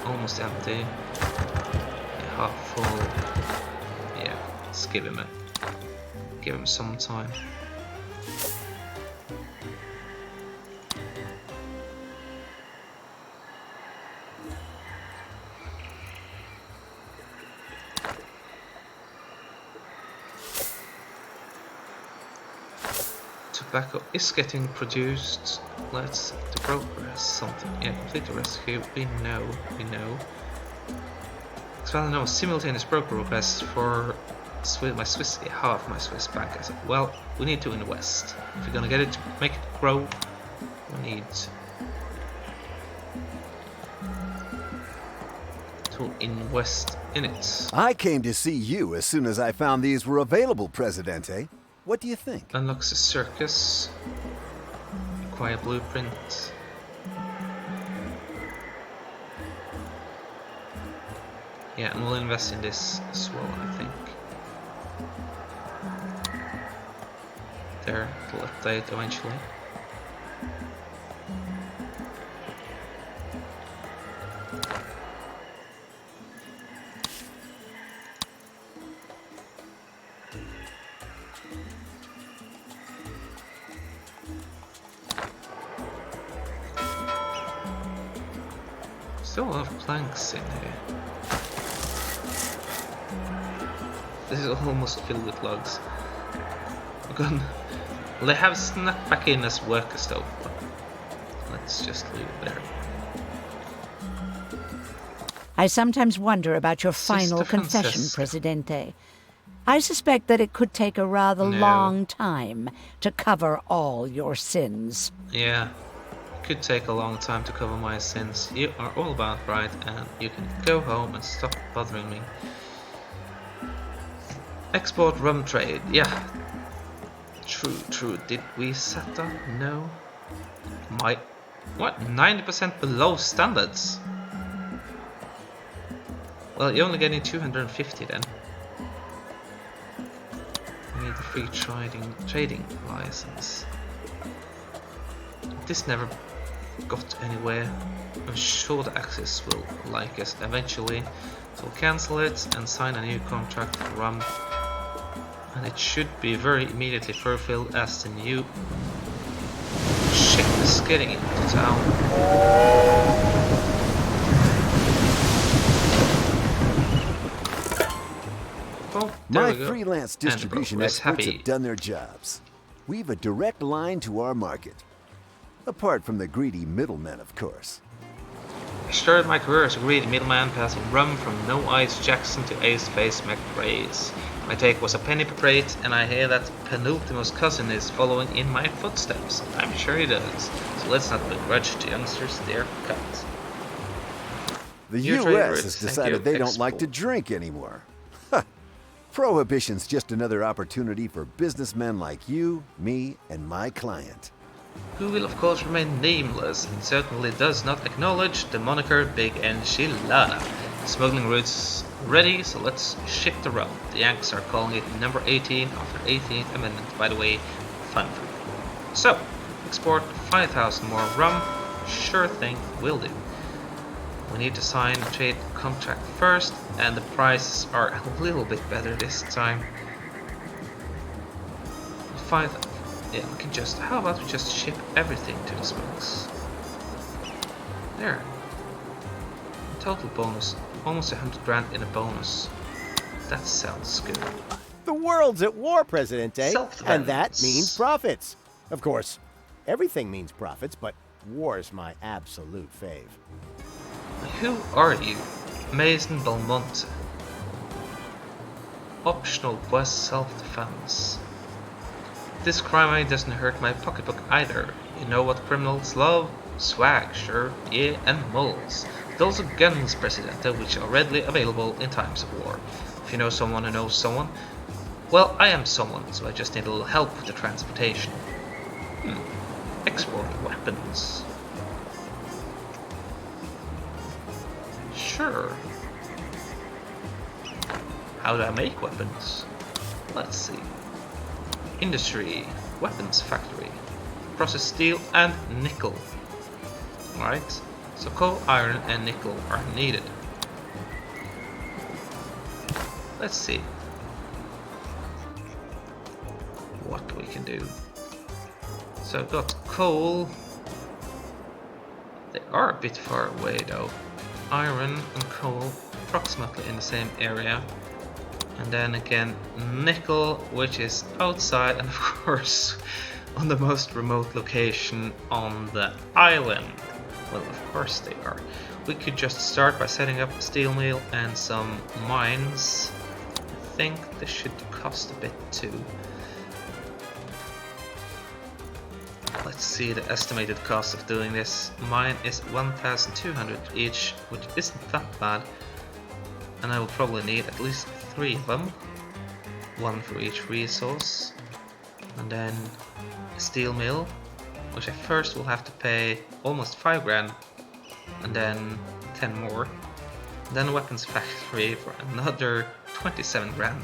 Almost empty. Yeah, half full. Yeah, let's give him some time. Tobacco is getting produced. The broker has something. Yeah, complete the rescue. We know. Expand no simultaneous broker requests for my Swiss, half my Swiss bank. I said, well, we need to invest. If we're gonna get it to make it grow, we need to invest in it. I came to see you as soon as I found these were available, Presidente. What do you think? Unlocks a circus. Acquire blueprint. Yeah, and we'll invest in this as well, I think. There, it'll update eventually. Still a lot of planks in here. This is almost filled with logs. Well, they have snuck back in as worker stove, but let's just leave it there. I sometimes wonder about your Sister final confession, Francesca. Presidente. I suspect that it could take a rather long time to cover all your sins. Yeah, it could take a long time to cover my sins. You are all about right, and you can go home and stop bothering me. Export rum trade, yeah. True. Did we set that? No. What? 90% below standards? Well, you're only getting 250 then. We need to free trading license. This never got anywhere. I'm sure the Axis will like us eventually, so we'll cancel it and sign a new contract for rum. And it should be very immediately fulfilled as the new ship is getting into town. Well, there My we go. freelance And the distribution broker is experts happy. have done their jobs. We've a direct line to our market. Apart from the greedy middlemen, of course. I started my career as a greedy middleman, passing rum from No Ice Jackson to Ace Face McRae's. My take was a penny per crate, and I hear that Penultimo's cousin is following in my footsteps. I'm sure he does. So let's not begrudge to youngsters their cut. The New U.S. traders, has thank decided you, they don't like to export. drink anymore. Prohibition's just another opportunity for businessmen like you, me, and my client. Who will of course remain nameless and certainly does not acknowledge the moniker Big Enchilada. Smuggling routes ready, so let's ship the rum. The Yanks are calling it number 18 after 18th Amendment, by the way, fun for you. So, export 5,000 more rum, sure thing, will do. We need to sign a trade contract first, and the prices are a little bit better this time. 5,000. Yeah, we can just. How about we just ship everything to the smokes? There. Total bonus, almost 100 grand in a bonus. That sounds good. The world's at war, Presidente, and that Self-defense. means profits. Of course, everything means profits, but war's my absolute fave. Who are you? Mason Belmonte. Optional quest self-defense. This crime doesn't hurt my pocketbook either. You know what criminals love? Swag, sure, yeah, and moles. But also guns, Presidente, which are readily available in times of war. If you know someone who knows someone, well, I am someone, so I just need a little help with the transportation. Export weapons. Sure. How do I make weapons? Let's see. Industry, weapons factory, process steel and nickel. Alright, so coal, iron and nickel are needed. Let's see what we can do. So I've got coal. They are a bit far away though. Iron and coal approximately in the same area. And then again nickel, which is outside and of course on the most remote location on the island. Well, of course they are. We could just start by setting up a steel mill and some mines. I think this should cost a bit too. Let's see the estimated cost of doing this. Mine is 1,200 each, which isn't that bad. And I will probably need at least 3 of them. 1 for each resource. And then a steel mill, which I first will have to pay almost 5 grand. And then 10 more. And then a weapons factory for another 27 grand.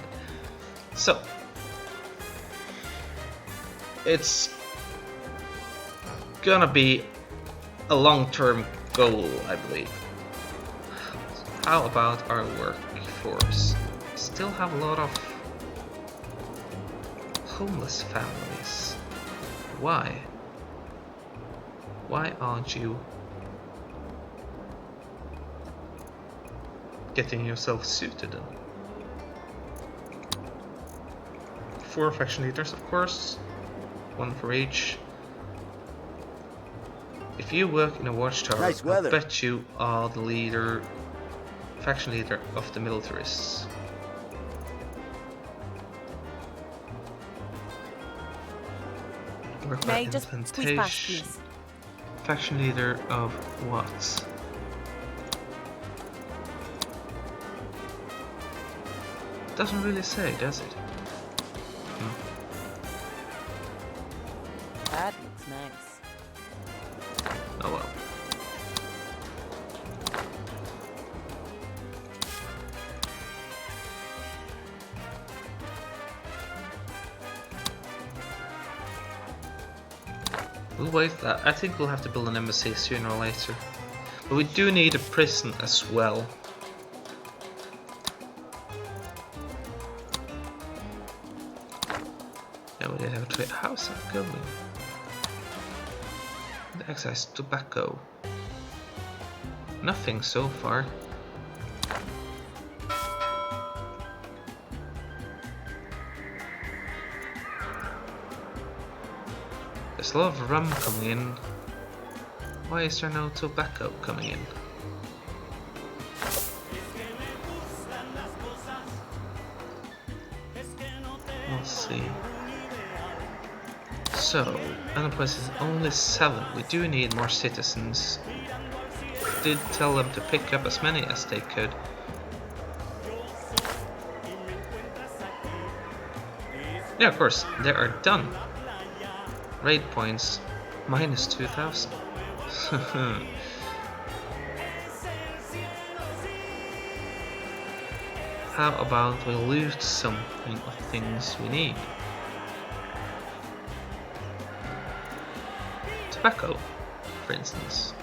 So, it's gonna be a long-term goal, I believe. How about our workforce? Still have a lot of homeless families. Why? Why aren't you getting yourself suited then? 4 faction leaders, of course. 1 for each. If you work in a watchtower, Nice I weather. bet you are the leader, faction leader of the militarists. Work May I by just squeeze past, implementation. please? Faction leader of what? Doesn't really say, does it? That looks nice. Oh well. We'll wait. I think we'll have to build an embassy sooner or later. But we do need a prison as well. Yeah, we did have a trade. How's that going? The excise tobacco. Nothing so far. There's a lot of rum coming in. Why is there no tobacco coming in? Let's see. So, Enterprise is only 7. We do need more citizens. Did tell them to pick up as many as they could. Yeah, of course, they are done. Raid points minus 2,000. How about we loot something of things we need? Tobacco, for instance,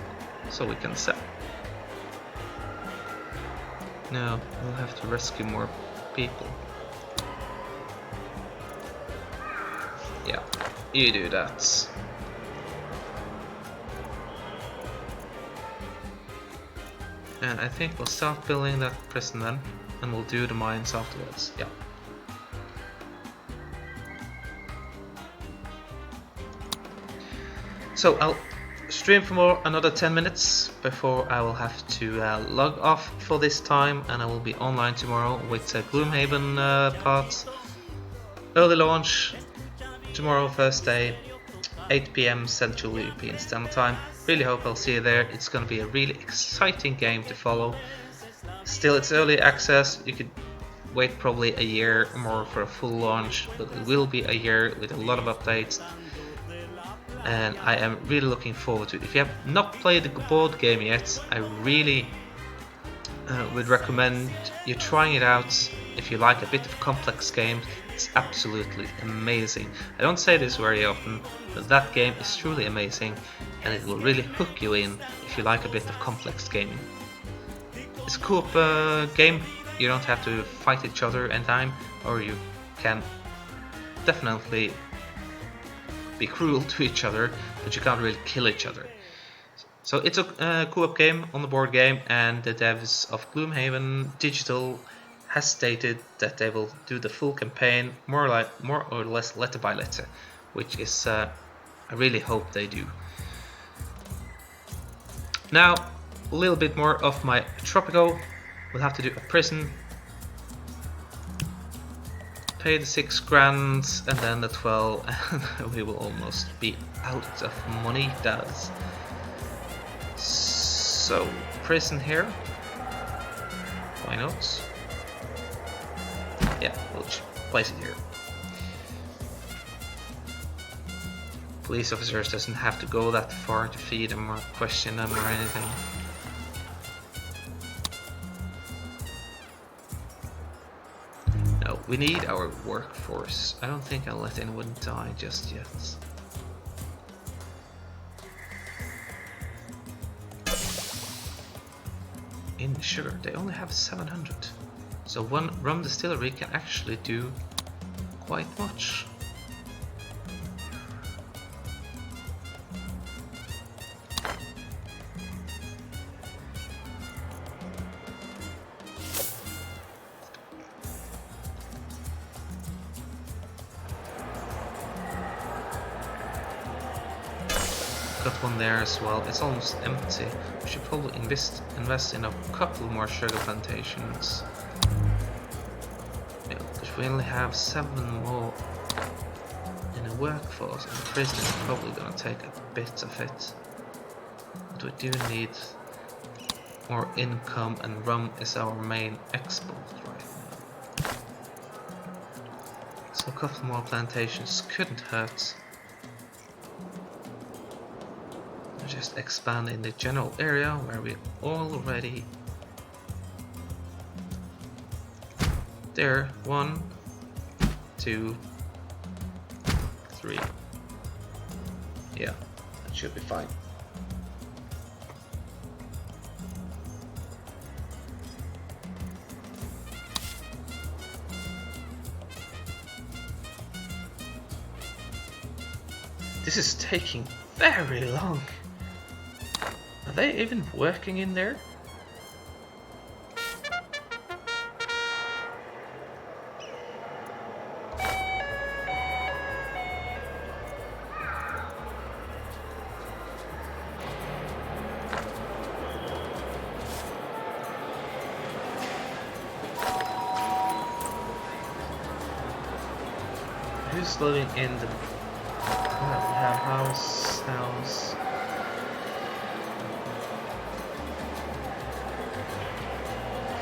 so we can sell. No, we'll have to rescue more people. Yeah, you do that. And I think we'll start building that prison then, and we'll do the mines afterwards. Yeah. So I'll stream for another 10 minutes before I will have to log off for this time, and I will be online tomorrow with Gloomhaven part. Early launch tomorrow, first day, 8 PM Central European Standard Time. Really hope I'll see you there. It's going to be a really exciting game to follow. Still, it's early access. You could wait probably a year or more for a full launch, but it will be a year with a lot of updates. And I am really looking forward to it. If you have not played the board game yet, I really would recommend you trying it out. If you like a bit of complex games, it's absolutely amazing. I don't say this very often, but that game is truly amazing, and it will really hook you in if you like a bit of complex gaming. It's a co-op game. You don't have to fight each other anytime, or you can definitely be cruel to each other, but you can't really kill each other. So it's a co-op game on the board game, and the devs of Gloomhaven Digital has stated that they will do the full campaign more or less letter by letter, which is I really hope they do. Now a little bit more of my Tropico. We'll have to do a prison, pay the 6 grand and then the 12, and we will almost be out of money. Does so prison here, why not? Yeah, we'll just place it here. Police officers doesn't have to go that far to feed them or question them or anything. No, we need our workforce. I don't think I'll let anyone die just yet. In sugar, they only have 700. So one rum distillery can actually do quite much. Got one there as well. It's almost empty. We should probably invest in a couple more sugar plantations. Yeah, because we only have 7 more in the workforce, and the prison is probably going to take a bit of it. But we do need more income, and rum is our main export right now. So a couple more plantations couldn't hurt. Just expand in the general area where we already there. 1, 2, 3. Yeah, Should be fine. This is taking very long. Are they even working in there? Who's living in the... We have house.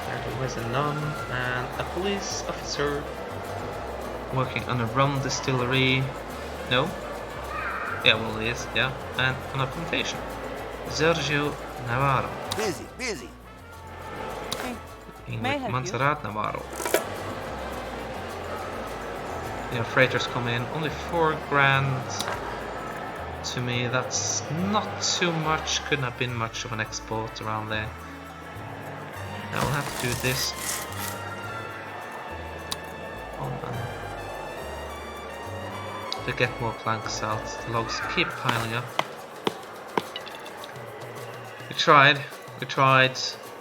There was a nun and a police officer working on a rum distillery. No? Yeah, well it is, yeah. And on a plantation. Sergio Navarro. Busy. Being May I with help you? Montserrat Navarro. Yeah, freighters come in, only 4 grand. To me, that's not too much. Couldn't have been much of an export around there. I will have to do this. To get more planks out. The logs keep piling up. We tried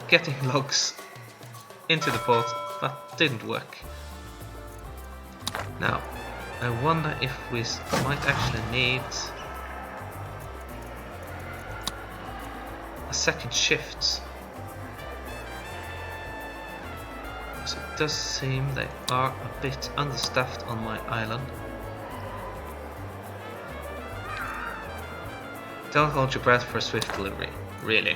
getting logs into the port. That didn't work. Now, I wonder if we might actually need a second shift. So it does seem they are a bit understaffed on my island. Don't hold your breath for a swift delivery, really.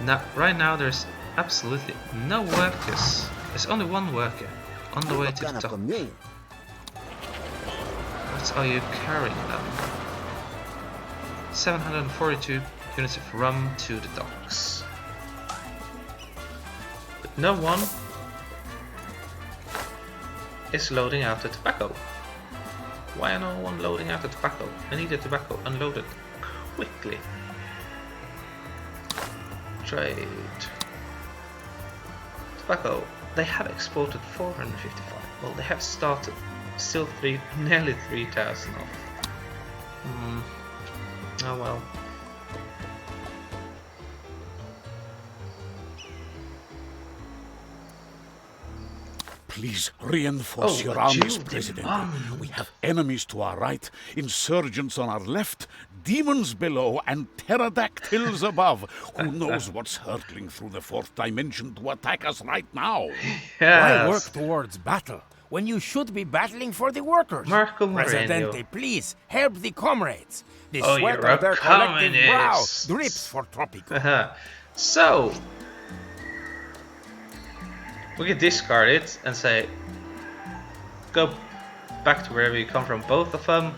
Now, right now there's absolutely no workers. There's only one worker on the way to the dock. What are you carrying then? 742 units of rum to the docks. But no one is loading out the tobacco. Why are no one loading out the tobacco? I need the tobacco unloaded quickly. Trade. Tobacco. They have exported 455. Well, they have started. Still nearly 3,000 off. Oh well. Please reinforce your armies, President. We have enemies to our right, insurgents on our left, demons below, and pterodactyls above. Who knows what's hurtling through the 4th dimension to attack us right now? Why work towards battle when you should be battling for the workers? Marco Moreno. Presidente, please help the comrades. The Oh, sweat you're of a their collective brow communist. drips for Tropico. So we can discard it and say go back to wherever you come from, both of them,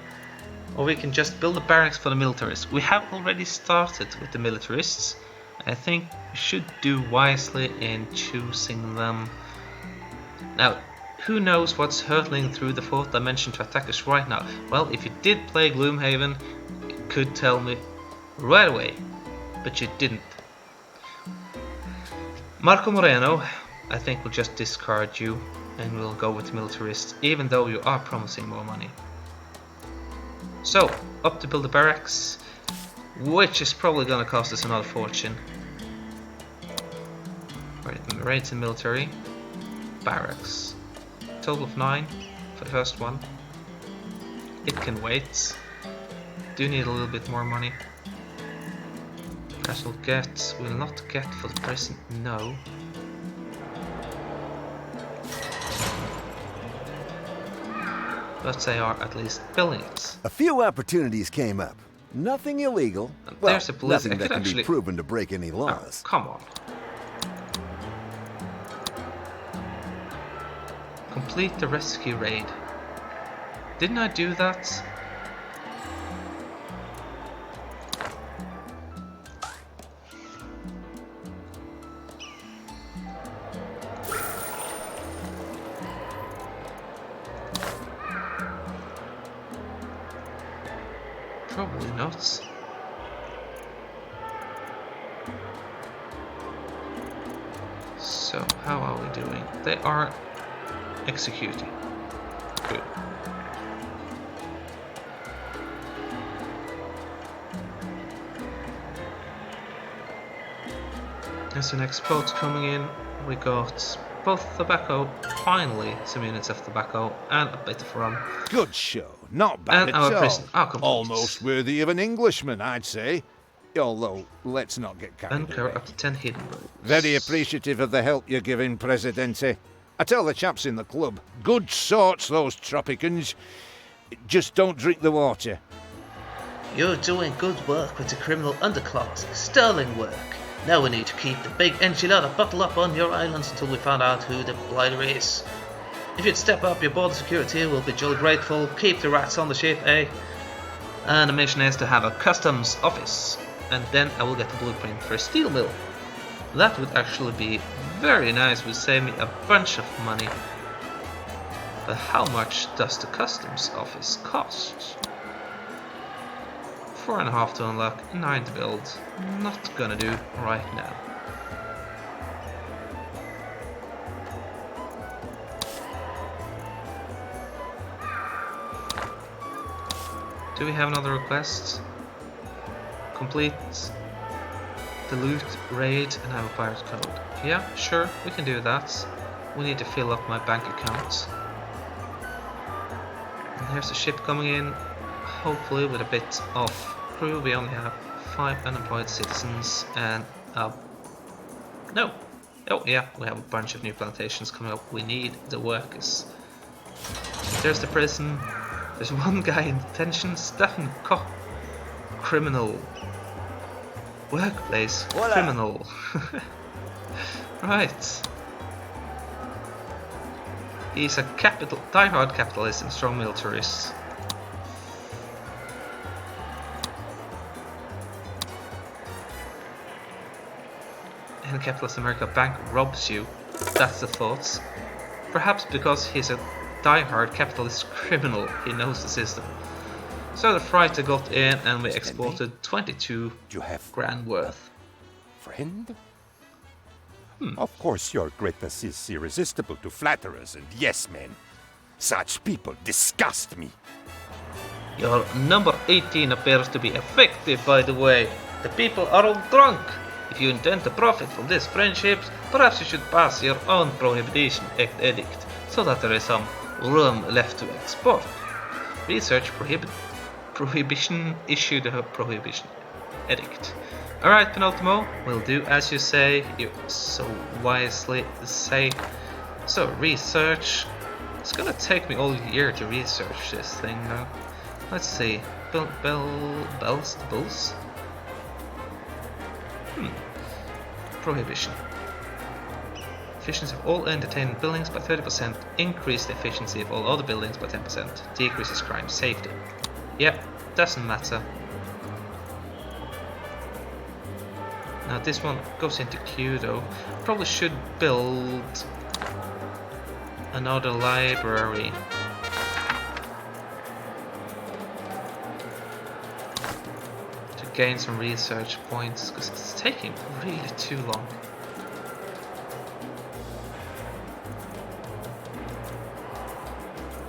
or we can just build a barracks for the militarists. We have already started with the militarists. I think we should do wisely in choosing them. Now, who knows what's hurtling through the 4th dimension to attack us right now? Well, if you did play Gloomhaven, you could tell me right away, but you didn't. Marco Moreno, I think we'll just discard you and we'll go with militarists, even though you are promising more money. So, up to build a barracks, which is probably gonna cost us another fortune. Raids and military, barracks. Total of 9 for the first one. It can wait. Do need a little bit more money. As we'll not get for the present, no. But they are at least building it. A few opportunities came up. Nothing illegal. Well, There's a police. nothing that can be proven to break any laws. Oh, come on. Complete the rescue raid. Didn't I do that? Probably not. So, how are we doing? They are executing. Good. As the next boat's coming in, we got both tobacco, finally some units of tobacco, and a bit of rum. Good show. Not bad And at our all. prison are complete. Almost worthy of an Englishman, I'd say. Although, let's not get carried Bunker away. up to 10 hidden roads. Very appreciative of the help you're giving, Presidente. I tell the chaps in the club, good sorts, those Tropicans. Just don't drink the water. You're doing good work with the criminal underclass. Sterling work. Now we need to keep the big enchilada bottle up on your islands until we find out who the blighter is. If you'd step up your border security, we'll be jolly grateful. Keep the rats on the ship, eh? And the mission is to have a customs office. And then I will get the blueprint for a steel mill. That would actually be very nice, would save me a bunch of money. But how much does the customs office cost? 4.5 to unlock, 9 to build. Not gonna do right now. Do we have another request? Complete the loot raid and have a pirate code. Yeah, sure, we can do that. We need to fill up my bank account. And here's the ship coming in, hopefully with a bit of crew. We only have 5 unemployed citizens and no. Oh yeah, we have a bunch of new plantations coming up. We need the workers. There's the prison. There's one guy in detention. Stephen Koch. Criminal. Workplace. Voila. Criminal. Right. He's a die-hard capitalist and strong militarist. And capitalist America bank robs you. That's the thoughts. Perhaps because he's a die-hard capitalist criminal, he knows the system. So the freighter got in and we exported 22 grand worth. Friend? Of course your greatness is irresistible to flatterers and yes-men. Such people disgust me. Your number 18 appears to be effective, by the way. The people are all drunk. If you intend to profit from these friendships, perhaps you should pass your own prohibition edict, so that there is some room left to export. Research prohibition issued a prohibition edict. Alright, Penultimo, we'll do as you say, you so wisely say. So, research. It's gonna take me all year to research this thing now. Let's see. Bulls? Prohibition. Efficiency of all entertainment buildings by 30%. Increase the efficiency of all other buildings by 10%. Decreases crime safety. Yep, doesn't matter. Now this one goes into queue though. Probably should build another library. To gain some research points, because it's taking really too long.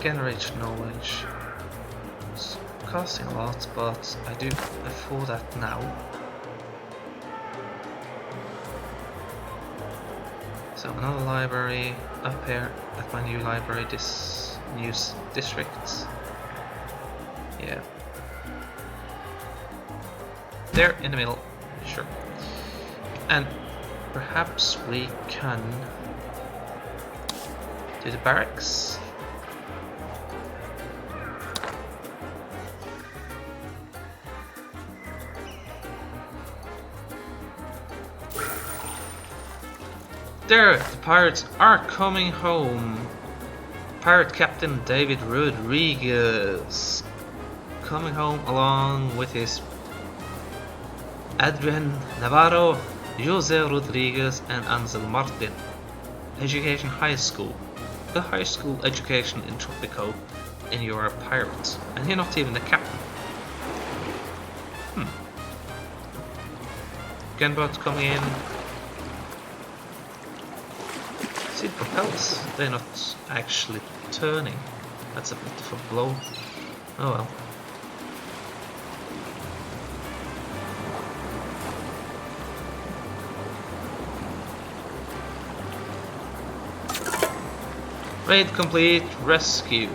Generate knowledge. It's costing a lot, but I do afford that now. So another library up here at my new library, this new district. Yeah. There in the middle, sure. And perhaps we can do the barracks. There, the pirates are coming home. Pirate Captain David Rodriguez coming home along with his Adrian Navarro, Jose Rodriguez and Ansel Martin. Education High School. A high school education in Tropico, and you're a pirate. And you're not even the captain. gunboat coming in. See the propellers, they're not actually turning. That's a bit of a blow. Oh well. Raid complete, rescue.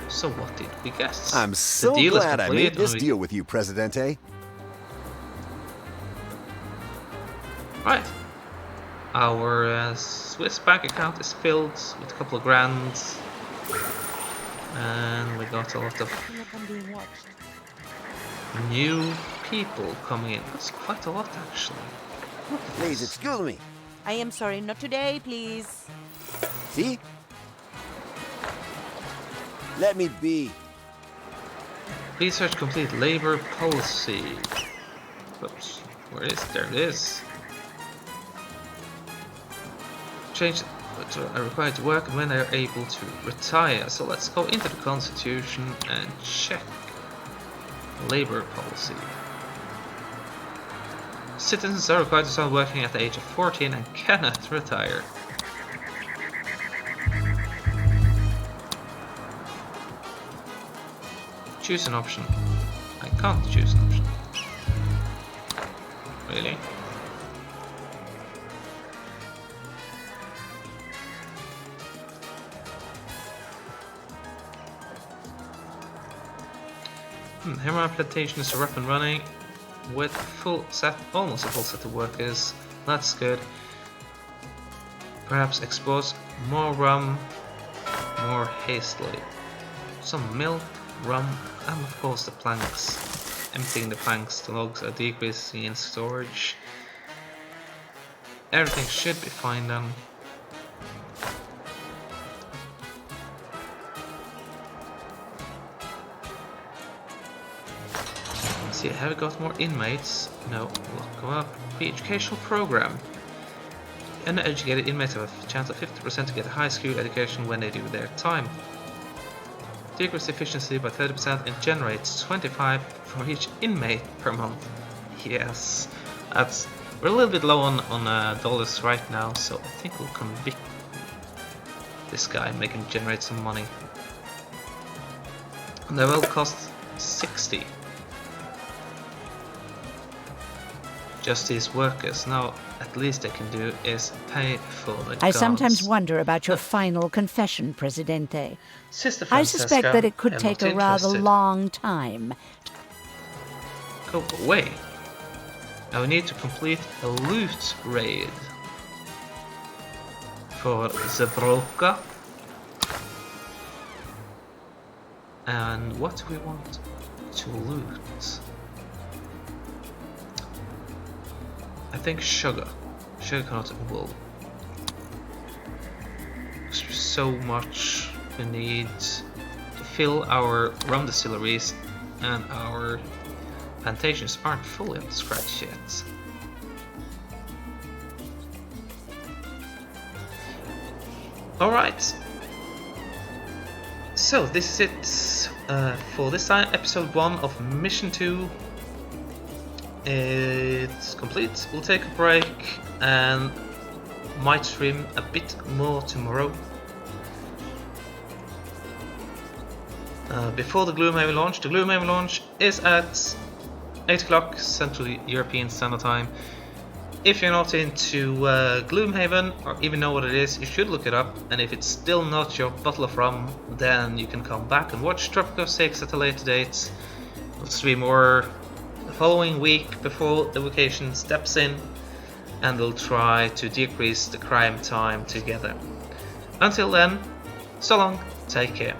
So what did we guess? I'm so the deal glad is I complete, made this and deal with you, Presidente. Right. Our Swiss bank account is filled with a couple of grand. And we got a lot of new people coming in. That's quite a lot, actually. Please, excuse me. I am sorry, not today, please. See? Let me be. Research complete, labor policy. Oops, where is it? There it is. Change what are required to work and when they are able to retire. So let's go into the Constitution and check labor policy. Citizens are required to start working at the age of 14 and cannot retire. Choose an option. I can't choose an option. Really? Hammer plantation is up and running with full set, almost a full set of workers. That's good. Perhaps export more rum more hastily. Some milk, rum, and of course the planks. Emptying the planks, the logs are decreasing in storage. Everything should be fine then. Let's see, have we got more inmates? No, look them up. Pre-educational program. Uneducated inmates have a chance of 50% to get a high school education when they do their time. Decrease efficiency by 30% and generates 25 for each inmate per month. Yes, we're a little bit low on dollars right now, so I think we'll convict this guy, make him generate some money. And they will cost 60. Just these workers. Now, at least they can do is pay for the I guards. sometimes wonder about your final confession, Presidente. Sister I Francesca, suspect that it could I'm take not a rather interested. long time. Go away. Now we need to complete a loot raid for Zabroka. And what do we want to loot? I think sugar. Sugar, cotton, and wool. There's so much we need to fill our rum distilleries, and our plantations aren't fully up to scratch yet. Alright. So this is it for this time, episode 1 of Mission 2. It's complete. We'll take a break and might stream a bit more tomorrow. Before the Gloomhaven launch. The Gloomhaven launch is at 8 o'clock Central European Standard Time. If you're not into Gloomhaven or even know what it is, you should look it up. And if it's still not your bottle of rum, then you can come back and watch Tropico 6 at a later date. We'll stream more the following week before the vacation steps in, and we'll try to decrease the crime time together. Until then, so long, take care.